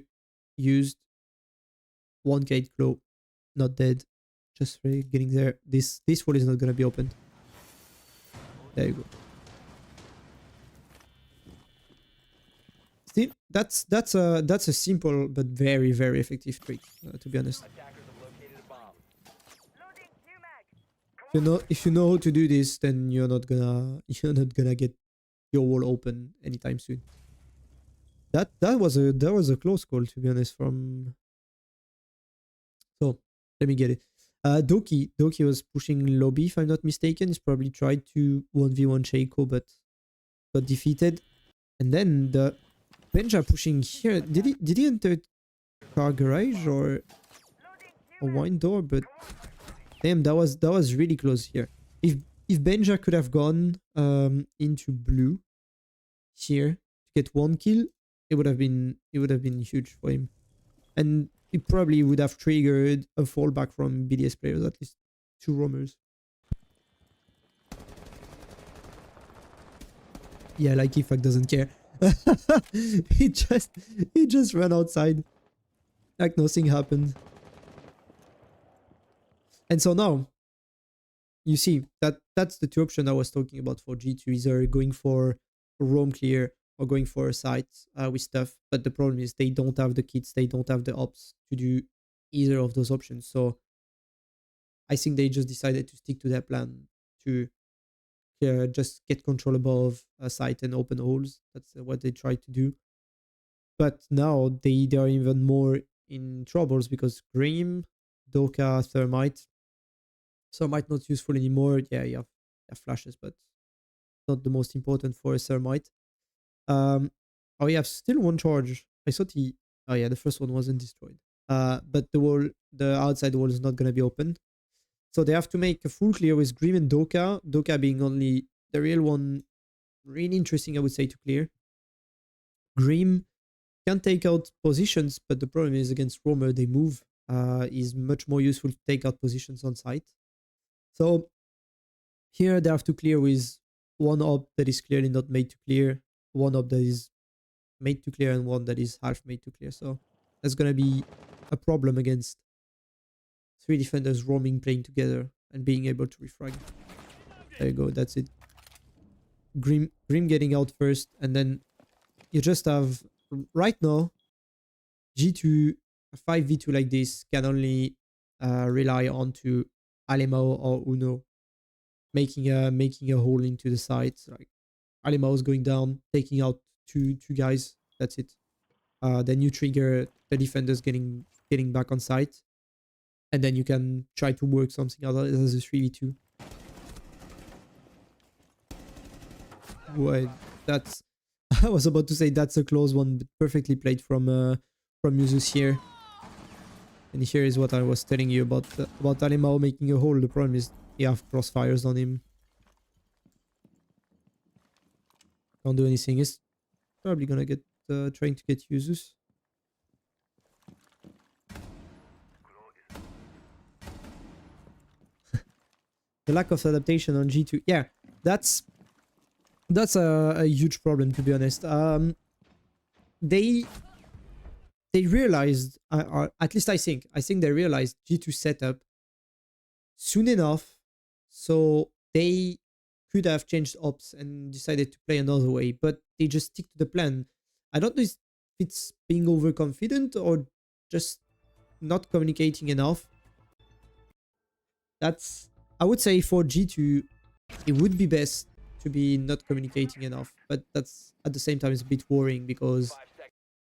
used. 1 Gate Glow, not dead. Just really getting there. This wall is not gonna be opened. There you go. Still, that's a simple but very effective trick, to be honest. Attackers have located a bomb. If you know how to do this, then you're not gonna get your wall open anytime soon. That was a close call, to be honest. From so let me get it. Doki was pushing lobby, if I'm not mistaken. He's probably tried to 1v1 Shaco, but got defeated. And then the Benja pushing here. Did he enter car garage or a wine door? But damn, that was really close here. If Benja could have gone into blue here to get one kill, it would have been huge for him. And it probably would have triggered a fallback from BDS players, at least two roamers. Yeah, like Ifak doesn't care. he just he just ran outside like nothing happened. And so now you see that's the two options I was talking about for G2, either going for a roam clear or going for a site with stuff. But the problem is they don't have the kits, they don't have the ops to do either of those options. So I think they just decided to stick to their plan to just get control above a site and open holes. That's what they tried to do. But now they are even more in troubles because Grim, Doka, Thermite. Thermite not useful anymore. Yeah, you have flashes, but not the most important for a Thermite. Oh, you have still one charge. I thought he. Oh yeah, the first one wasn't destroyed. But the outside wall is not gonna be open. So they have to make a full clear with Grim and Doka. Doka being only the real one, really interesting, I would say, to clear. Grim can take out positions, but the problem is against Roamer, they move. Is much more useful to take out positions on site. So here they have to clear with one op that is clearly not made to clear, one op that is made to clear, and one that is half made to clear. So that's gonna be a problem against three defenders roaming, playing together, and being able to refrag. There you go, that's it. Grim getting out first, and then you just have right now G2 5v2 like this can only rely on to Alemao or Uno making a hole into the site. Like Alemao is going down, taking out two guys. That's it. Then you trigger the defenders getting back on site, and then you can try to work something out as a 3v2. Boy, that's I was about to say that's a close one, but perfectly played from Musus here. And here is what I was telling you about Alemao making a hole. The problem is you have crossfires on him. Can't do anything. He's probably gonna get trying to get Usus. The lack of adaptation on G2. Yeah, that's a huge problem, to be honest. They realized, or at least I think they realized G2 setup soon enough, so they could have changed ops and decided to play another way, but they just stick to the plan. I don't know if it's being overconfident or just not communicating enough. That's, I would say, for G2, it would be best to be not communicating enough, but that's at the same time it's a bit worrying because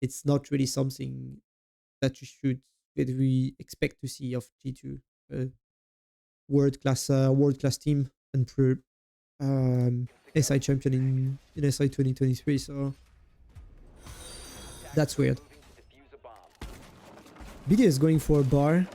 it's not really something that we expect to see of G2, world class team and SI champion in SI 2023. So that's weird. BD is going for a bar.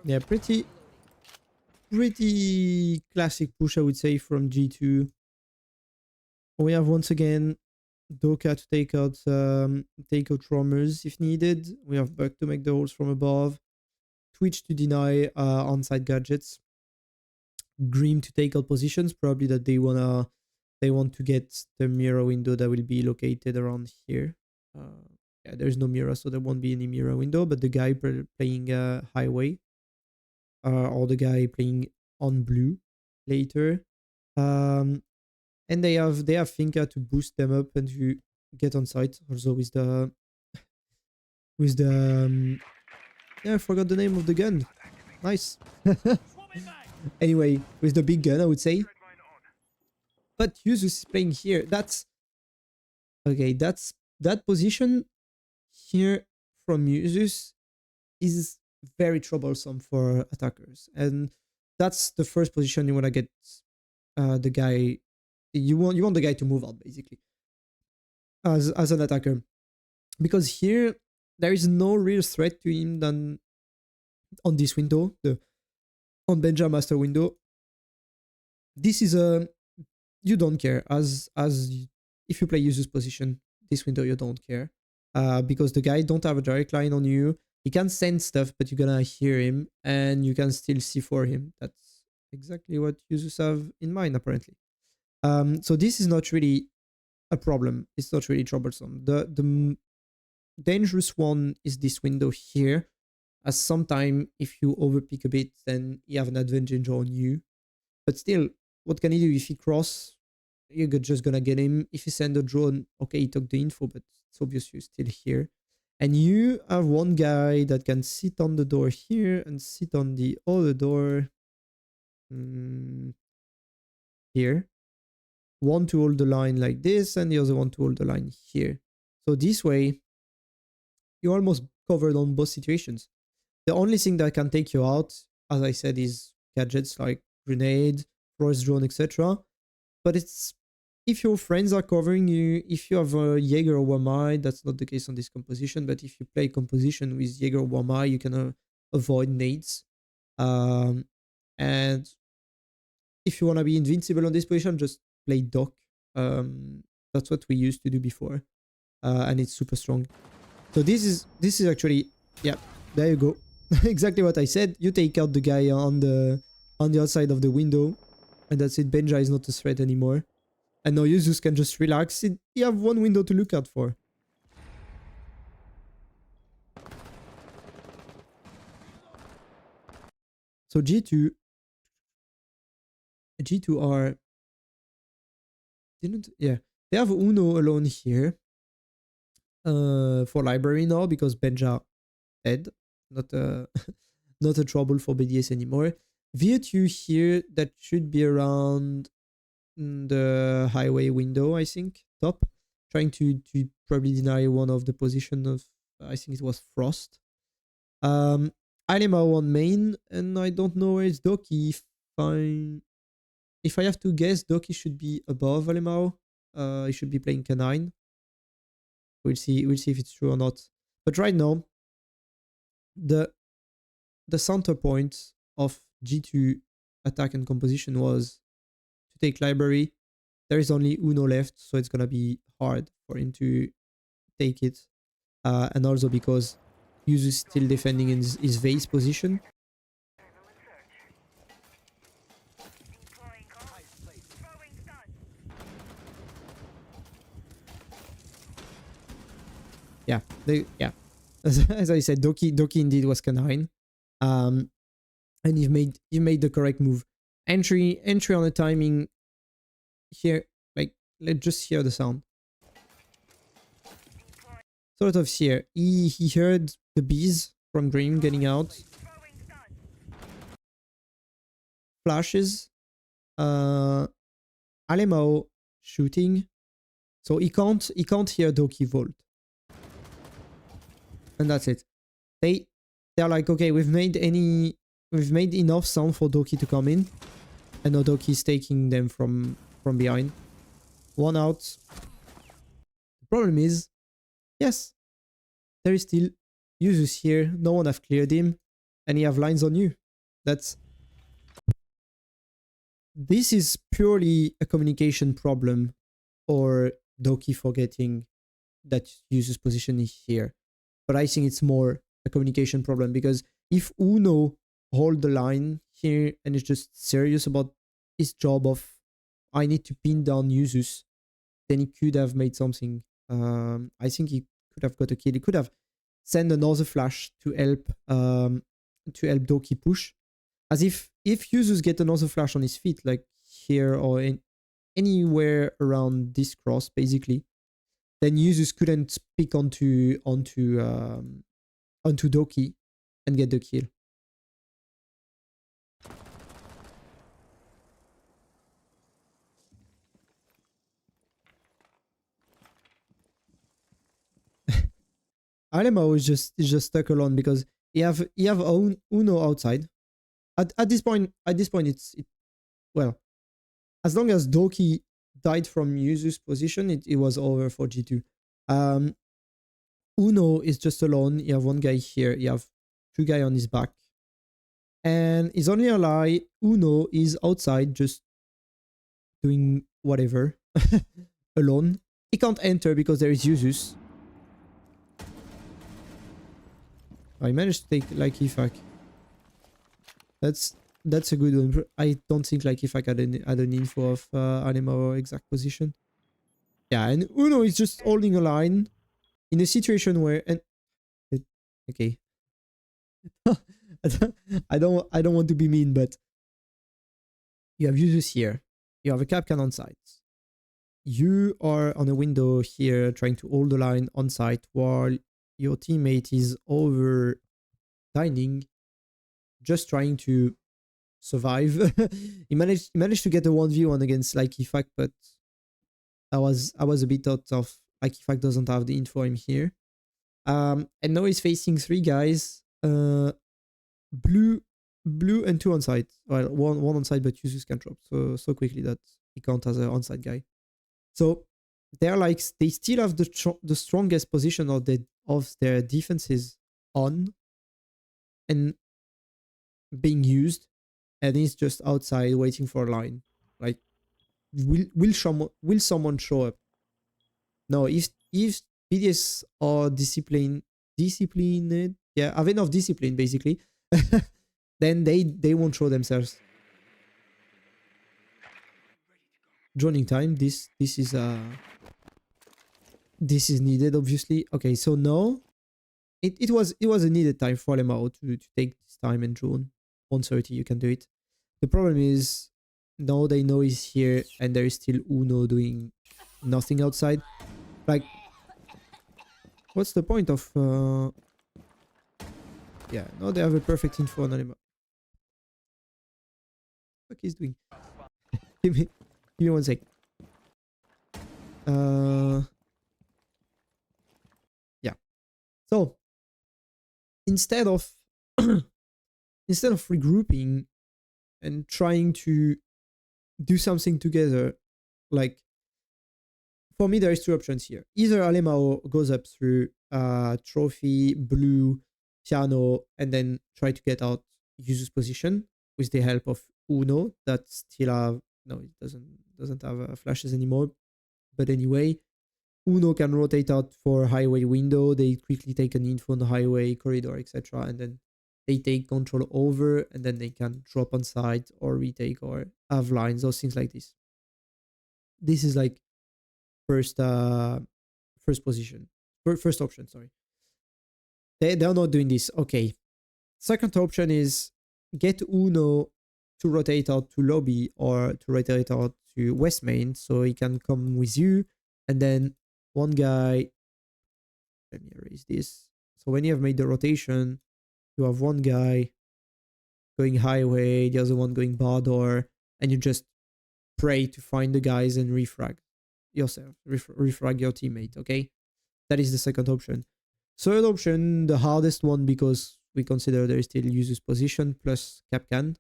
Yeah, pretty classic push, I would say, from G2. We have once again Doka to take out roamers if needed. We have Buck to make the holes from above. Twitch to deny on-site gadgets. Grim to take out positions, probably that they want to get the mirror window that will be located around here. Yeah, there's no mirror, so there won't be any mirror window, but the guy playing highway, or the guy playing on blue later. And they have Finka to boost them up and to get on site. Also with the with the yeah, I forgot the name of the gun. Nice. Anyway, with the big gun, I would say. But Yuzus is playing here. That's okay. That position here from Yuzus is very troublesome for attackers, and that's the first position you want to get the guy. You want the guy to move out basically as an attacker, because here there is no real threat to him than on this window, the on Benja Master window. This is a you don't care as if you play user's position. This window you don't care, because the guy don't have a direct line on you. He can send stuff, but you're gonna hear him, and you can still see for him. That's exactly what users have in mind apparently. So this is not really a problem. It's not really troublesome. The dangerous one is this window here, as sometime if you overpick a bit, then you have an advantage on you. But still, what can he do if he cross? You're just gonna get him. If you send a drone, okay, he took the info, but it's obvious you're still here. And you have one guy that can sit on the door here and sit on the other door here. One to hold the line like this, and the other one to hold the line here. So this way, you're almost covered on both situations. The only thing that can take you out, as I said, is gadgets like grenade, force drone, etc. But it's if your friends are covering you, if you have a Jaeger or Wamai, that's not the case on this composition, but if you play composition with Jaeger or Wamai, you can avoid nades. And if you want to be invincible on this position, just play Doc. That's what we used to do before. And it's super strong. So this is actually, yeah, there you go. Exactly what I said. You take out the guy on the outside of the window, and that's it. Benja is not a threat anymore. And now users can just relax. You have one window to look out for. So G2 are they have Uno alone here for library now because Benja dead, not not a trouble for BDS anymore. V2 here, that should be around the highway window, I think, top, trying to probably deny one of the position of, I think it was Frost. Alemao on main, and I don't know where it's Doki. If I have to guess, Doki should be above Alemao. He should be playing K9. We'll see if it's true or not. But right now, the center point of G2 attack and composition was to take library. There is only Uno left, so it's gonna be hard for him to take it. And also because Yuzu is still defending in his vase position. Yeah, as I said, Doki indeed was K9. And you've made the correct move. Entry on the timing here, like, let's just hear the sound. Sort of here. He heard the bees from Dream getting out. Flashes. Alemao shooting. So he can't hear Doki Volt. And that's it. They're like, okay, we've made enough sound for Doki to come in. And now Doki is taking them from behind. One out. The problem is, yes, there is still users here. No one have cleared him, and he have lines on you. This is purely a communication problem, or Doki forgetting that user's position is here. But I think it's more a communication problem, because if Uno hold the line here and is just serious about his job of, I need to pin down users, then he could have made something. I think he could have got a kill. He could have sent another flash to help Doki push. As if users get another flash on his feet, like here or anywhere around this cross, basically, then users couldn't pick onto onto Doki and get the kill. Alemao is just stuck alone because he have Uno outside. At this point well, as long as Doki died from Yuzu's position, it was over for G2. Um, Uno is just alone. You have one guy here. You have two guys on his back. And his only ally, Uno, is outside just doing whatever alone. He can't enter because there is Yuzus. I managed to take like Ifak. That's a good one. I don't think like Ifak had an info of Anima exact position. Yeah, and Uno is just holding a line in a situation where okay. I don't want to be mean, but you have users here. You have a Capcan on site. You are on a window here trying to hold the line on site while your teammate is over dining, just trying to survive. he managed to get a 1v1 against like Ifak, but I was a bit out of like Ifak doesn't have the info I'm here. And now he's facing three guys. Blue and two on site. Well, one on site, but Yuzus can drop so quickly that he counts as an on site guy. So they're like they still have the strongest position of their defenses on and being used, and he's just outside waiting for a line. Like, will someone show up? No, if BDS are disciplined, yeah, have enough discipline basically, then they won't show themselves. Joining time. This is needed, obviously. Okay, so no, it was a needed time for Lemao to take this time and drone 130. You can do it. The problem is now they know he's here and there is still Uno doing nothing outside. Like, what's the point of yeah, now they have a perfect info on Anima. What he's doing? give me 1 sec. Yeah. So instead of regrouping and trying to do something together, like, for me there is two options here. Either Alemao goes up through trophy, blue, piano, and then try to get out Yuzu's position with the help of Uno that still have no, it doesn't have flashes anymore. But anyway, Uno can rotate out for highway window. They quickly take an info on the highway corridor, etc., and then they take control over, and then they can drop on site or retake or have lines, those things like this. This is like first position, first option. Sorry, they're not doing this. Okay, second option is get Uno to rotate out to lobby or to rotate out to west main, so he can come with you, and then one guy. Let me erase this. So when you have made the rotation, you have one guy going highway, the other one going bar door, and you just pray to find the guys and refrag yourself, refrag your teammate, okay? That is the second option. Third option, the hardest one because we consider there is still user's position plus Capcan.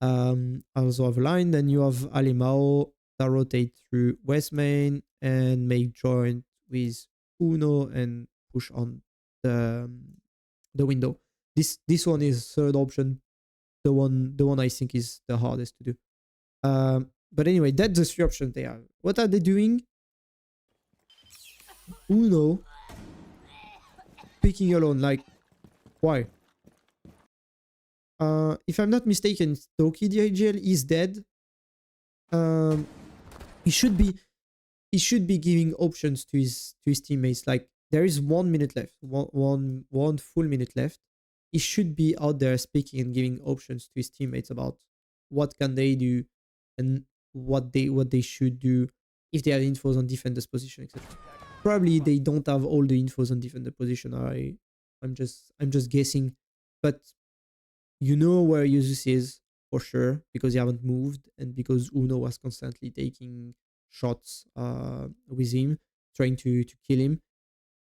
Also have a line, then you have Alimao that rotate through West Main and make joint with Uno and push on the window. This one is third option, the one I think is the hardest to do. But anyway, that's the three options they have. What are they doing? Uno picking alone, like, why? If I'm not mistaken, Toki the IGL is dead. He should be giving options to his teammates. Like, there is 1 minute left, one full minute left. He should be out there speaking and giving options to his teammates about what can they do and what they should do if they have infos on defender's position, etc. Probably they don't have all the infos on defender position. I'm just guessing, but you know where Jesus is for sure because he haven't moved and because Uno was constantly taking shots with him, trying to kill him.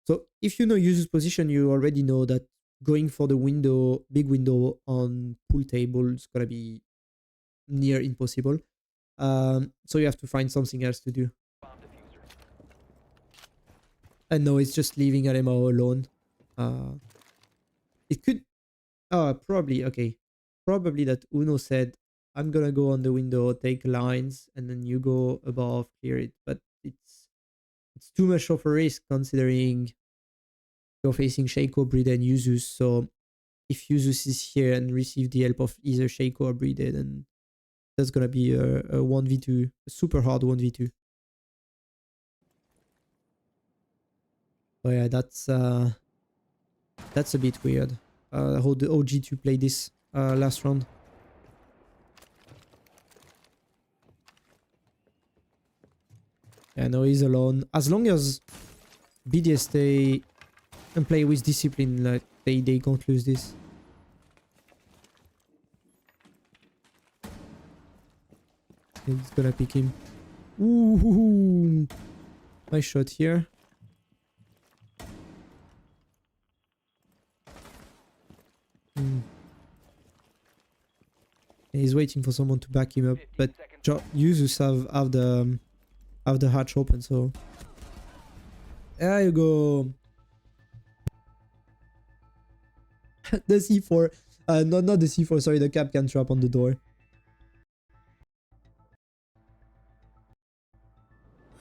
So if you know Yuzu's position, you already know that going for the window, big window on pool table is gonna be near impossible. So you have to find something else to do. Bomb diffuser. And no, it's just leaving LMO alone. Uh, it could, probably, okay. Probably that Uno said, I'm gonna go on the window, take lines, and then you go above, clear it. But it's too much of a risk considering you're facing Shaco, Brida, and Yuzus. So if Yuzus is here and receive the help of either Shaco or Brida, then that's gonna be a 1v2, a super hard 1v2. Oh yeah, that's a bit weird. How the OG2 played this last round. Yeah, no, he's alone. As long as BDS stay and play with discipline, like they can't lose this. He's gonna pick him. Ooh, nice shot here. He's waiting for someone to back him up, but Yuzus have the hatch open, so there you go. The C4, not the C4, sorry, the cap can trap on the door.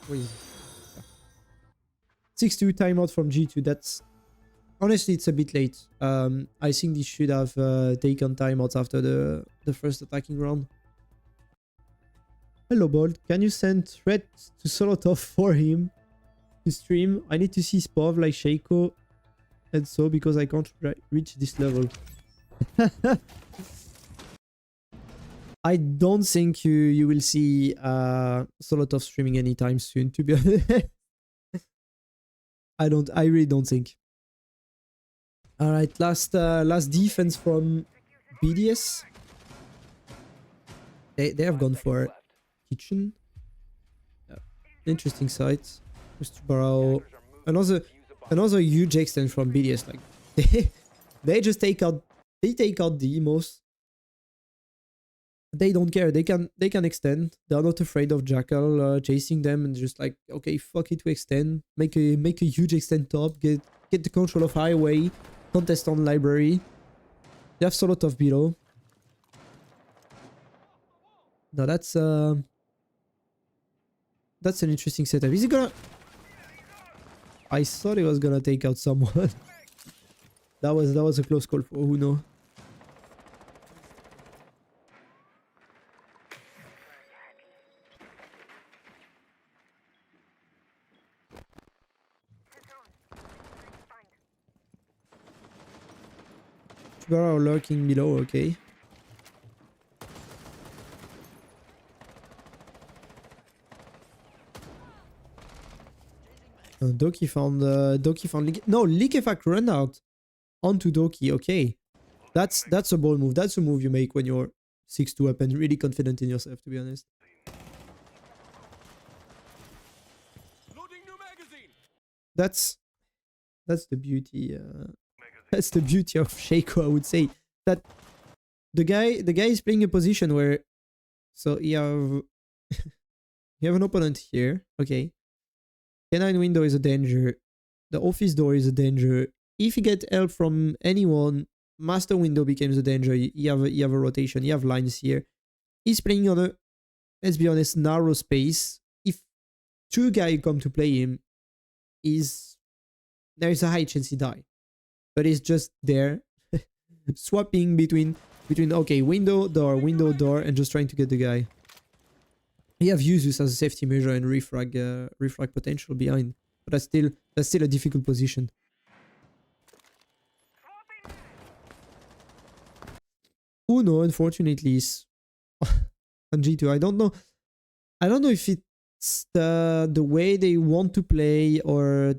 Wait. 6-2 timeout from G2. That's honestly, it's a bit late. I think they should have taken timeouts after the first attacking round. Hello, Bold. Can you send threat to Solotov for him to stream? I need to see Spov like Shaco and so because I can't reach this level. I don't think you will see Solotov streaming anytime soon, to be honest. I really don't think. Alright, last defense from BDS. They have gone for kitchen. Interesting site. Just to borrow another huge extent from BDS. Like they just take out the most. They don't care. They can extend. They're not afraid of Jackal chasing them and just like, okay, fuck it, we extend. Make a huge extend top. Get the control of highway. Contest on library. They have Solotov below. No, that's an interesting setup. Is he gonna? I thought he was gonna take out someone. that was a close call for Uno. Are lurking below, okay. Doki found no, Liquefact run out onto Doki, okay. That's a bold move. That's a move you make when you're 6-2 up and really confident in yourself, to be honest. That's the beauty that's the beauty of Shaco, I would say. That the guy is playing a position where, so you have you have an opponent here, okay. Canine window is a danger. The office door is a danger. If you get help from anyone, master window becomes a danger. You have a rotation. You have lines here. He's playing on a, let's be honest, narrow space. If two guys come to play him, there is a high chance he die. But he's just there, swapping between okay, window door, and just trying to get the guy. You have Yuzus as a safety measure and refrag potential behind, but that's still a difficult position. Uno, unfortunately, is on G2. I don't know if it's the way they want to play or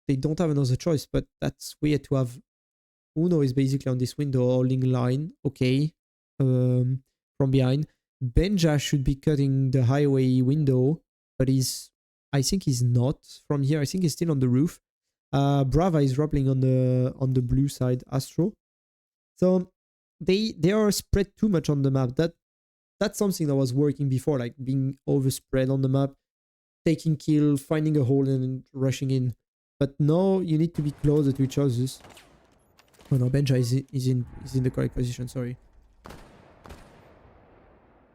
they don't have another choice, but that's weird to have Uno is basically on this window holding line. Okay. From behind. Benja should be cutting the highway window, but I think he's not from here. I think he's still on the roof. Brava is rappelling on the blue side, Astro. So they are spread too much on the map. That's something that was working before, like being overspread on the map, taking kill, finding a hole and rushing in. But now you need to be closer to each other. Oh no, Benja is in the correct position, sorry.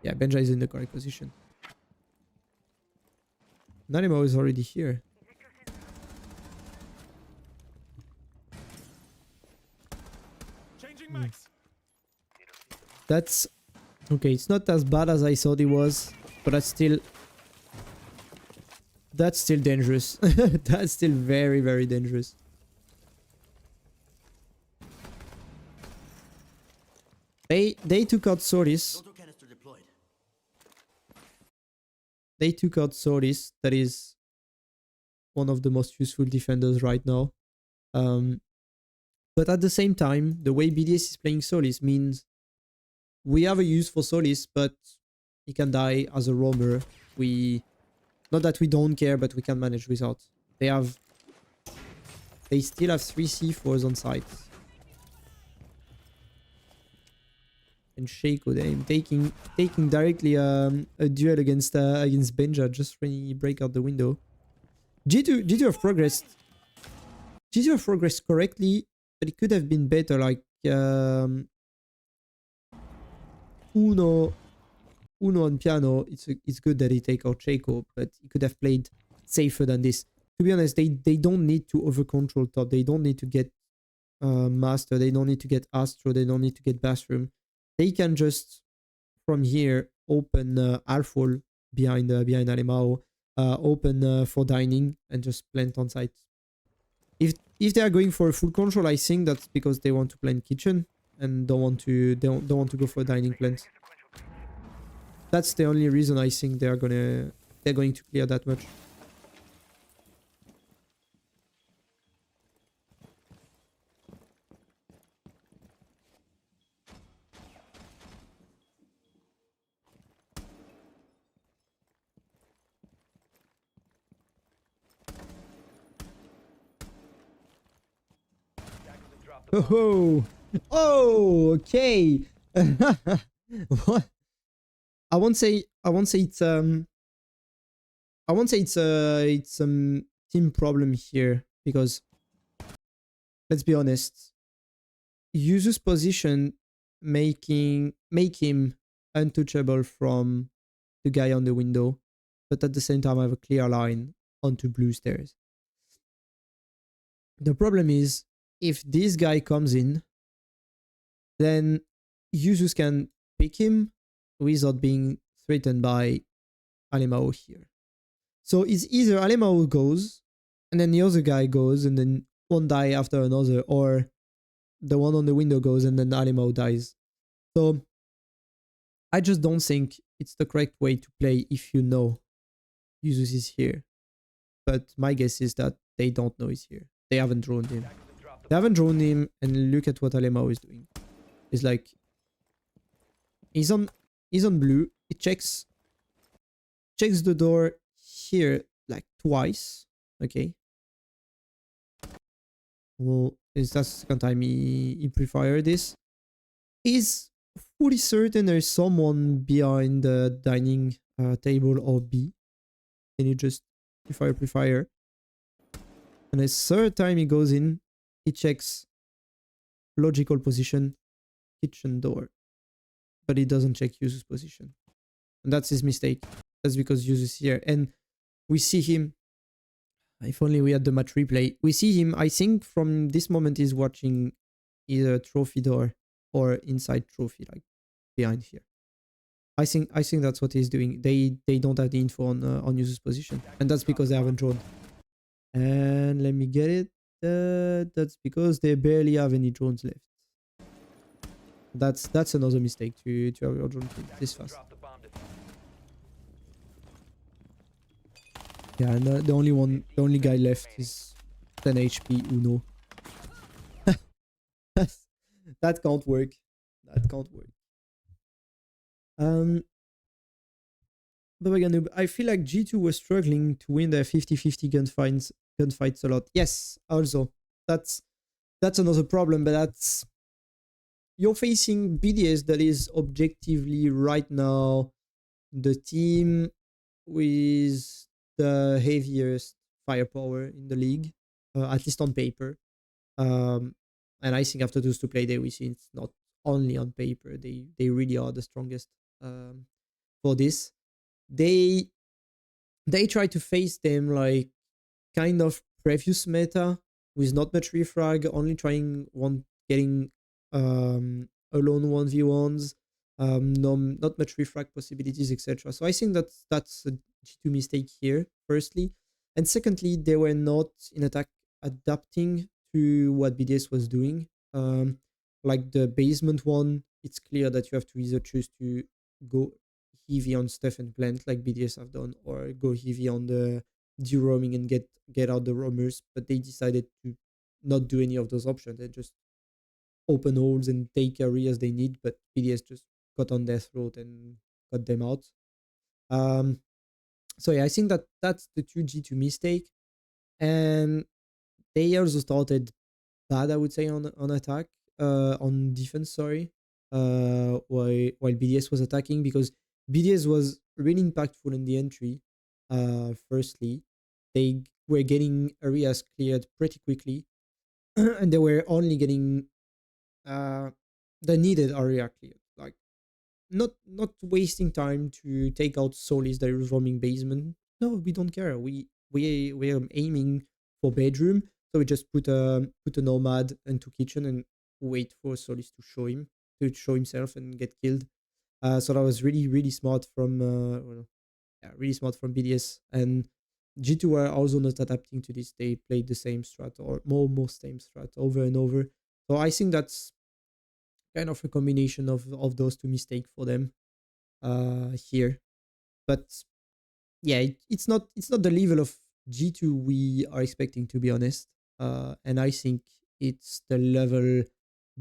Yeah, Benja is in the correct position. Nanimo is already here. That's okay, it's not as bad as I thought it was, but that's still dangerous. That's still very, very dangerous. They took out Solis. They took out Solis. That is one of the most useful defenders right now. But at the same time, the way BDS is playing Solis means we have a use for Solis, but he can die as a roamer. Not that we don't care, but we can manage without. They still have 3 C4s on site. And Shaco, they're taking directly a duel against Benja just when he break out the window. G2 have progressed. G2 have progressed correctly, but it could have been better. Like Uno on piano. It's good that he take out Shaco, but he could have played safer than this. To be honest, they don't need to over control top. They don't need to get Master. They don't need to get Astro. They don't need to get Bathroom. They can just from here open Alfol behind Alemao, open for dining and just plant on site. If they are going for a full control, I think that's because they want to plant kitchen and don't want to go for a dining plant. That's the only reason I think they're going to clear that much. Oh, okay. What? I won't say it's team problem here, because let's be honest, Yuzu's position make him untouchable from the guy on the window, but at the same time I have a clear line onto blue stairs. The problem is, if this guy comes in, then Yuzus can pick him without being threatened by Alemao here. So it's either Alemao goes, and then the other guy goes, and then one die after another, or the one on the window goes, and then Alemao dies. So I just don't think it's the correct way to play if you know Yuzus is here. But my guess is that they don't know he's here. They haven't drawn him. They haven't drawn him, and look at what Alemao is doing. It's like he's on blue. It checks the door here like twice. Okay. Well, that's the second time he pre-fired this. He's fully certain there's someone behind the dining table or B. And you just pre-fire. And the third time he goes in, he checks logical position, kitchen door, but he doesn't check Yuzu's position. And that's his mistake. That's because Yuzu's here. And we see him, if only we had the match replay, we see him, I think from this moment he's watching either trophy door or inside trophy, like behind here. I think that's what he's doing. They don't have the info on Yuzu's position. And that's because they haven't drawn. And let me get it. That's because they barely have any drones left. That's another mistake to have your drone killed this fast. Yeah, and the only guy left is 10 HP Uno. That can't work. That can't work. Um, but again, I feel like G2 was struggling to win their 50-50 gunfights a lot. Yes, also that's another problem, but that's you're facing BDS that is objectively right now the team with the heaviest firepower in the league, at least on paper. Um, and I think after those two play, we see it's not only on paper. They really are the strongest for this. They they try to face them like kind of previous meta with not much refrag, only trying one getting alone 1v1s, no, not much refrag possibilities, etc. So I think that's a G2 mistake here, firstly. And secondly, they were not in attack adapting to what BDS was doing. Like the basement one, it's clear that you have to either choose to go heavy on stuff and plant like BDS have done, or go heavy on the de-roaming and get out the roamers, but they decided to not do any of those options. They just open holes and take areas they need, but BDS just got on their throat and got them out. Um, so yeah, I think that's the 2G2 mistake, and they also started bad, I would say, on attack, on defense. Sorry, while BDS was attacking, because BDS was really impactful in the entry. Firstly, they were getting areas cleared pretty quickly, and they were only getting uh the needed area cleared. Like not wasting time to take out Solis that is roaming basement. No, we don't care. We are aiming for bedroom, so we just put a nomad into kitchen and wait for Solis to show himself and get killed. So that was really smart from well, yeah, really smart from BDS. And G2 were also not adapting to this. They played the same strat, or more same strat over and over. So I think that's kind of a combination of those two mistakes for them here. But yeah, it's not the level of G2 we are expecting, to be honest. And I think it's the level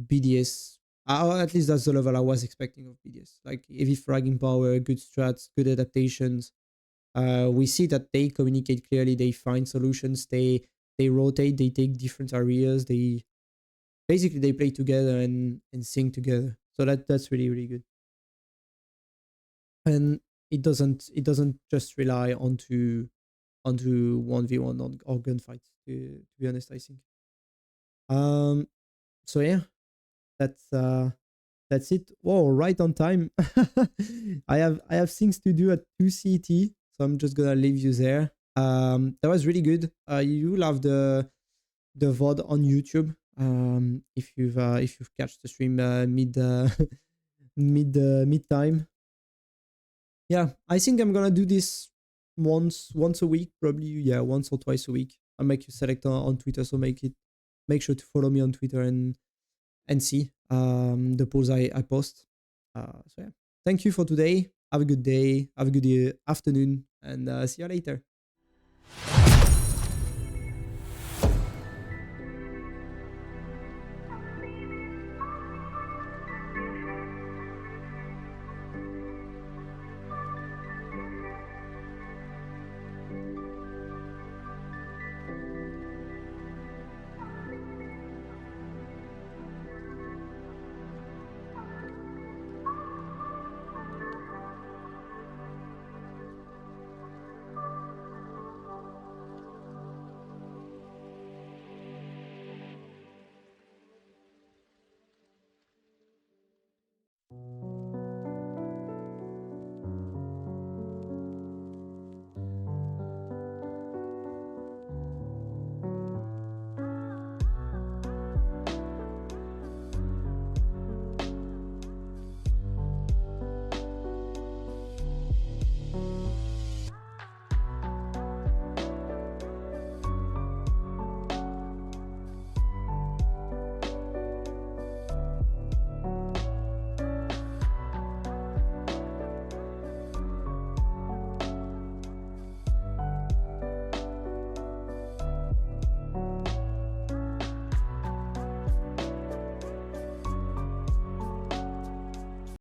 BDS, or at least that's the level I was expecting of BDS. Like heavy fragging power, good strats, good adaptations. We see that they communicate clearly, they find solutions, they rotate, they take different areas, they basically they play together and sing together. So that's really good. And it doesn't just rely onto 1v1 on or gunfights, to be honest, I think. Um so yeah, that's it. Whoa, right on time. I have things to do at 2 CT, so I'm just gonna leave you there. That was really good. You will have the VOD on YouTube. If you've catched the stream mid mid time. Yeah, I think I'm gonna do this once a week, probably. Yeah, once or twice a week. I'll make you select on Twitter, so make sure to follow me on Twitter and see the posts I post. So yeah, thank you for today. Have a good day. Have a good afternoon, and see you later.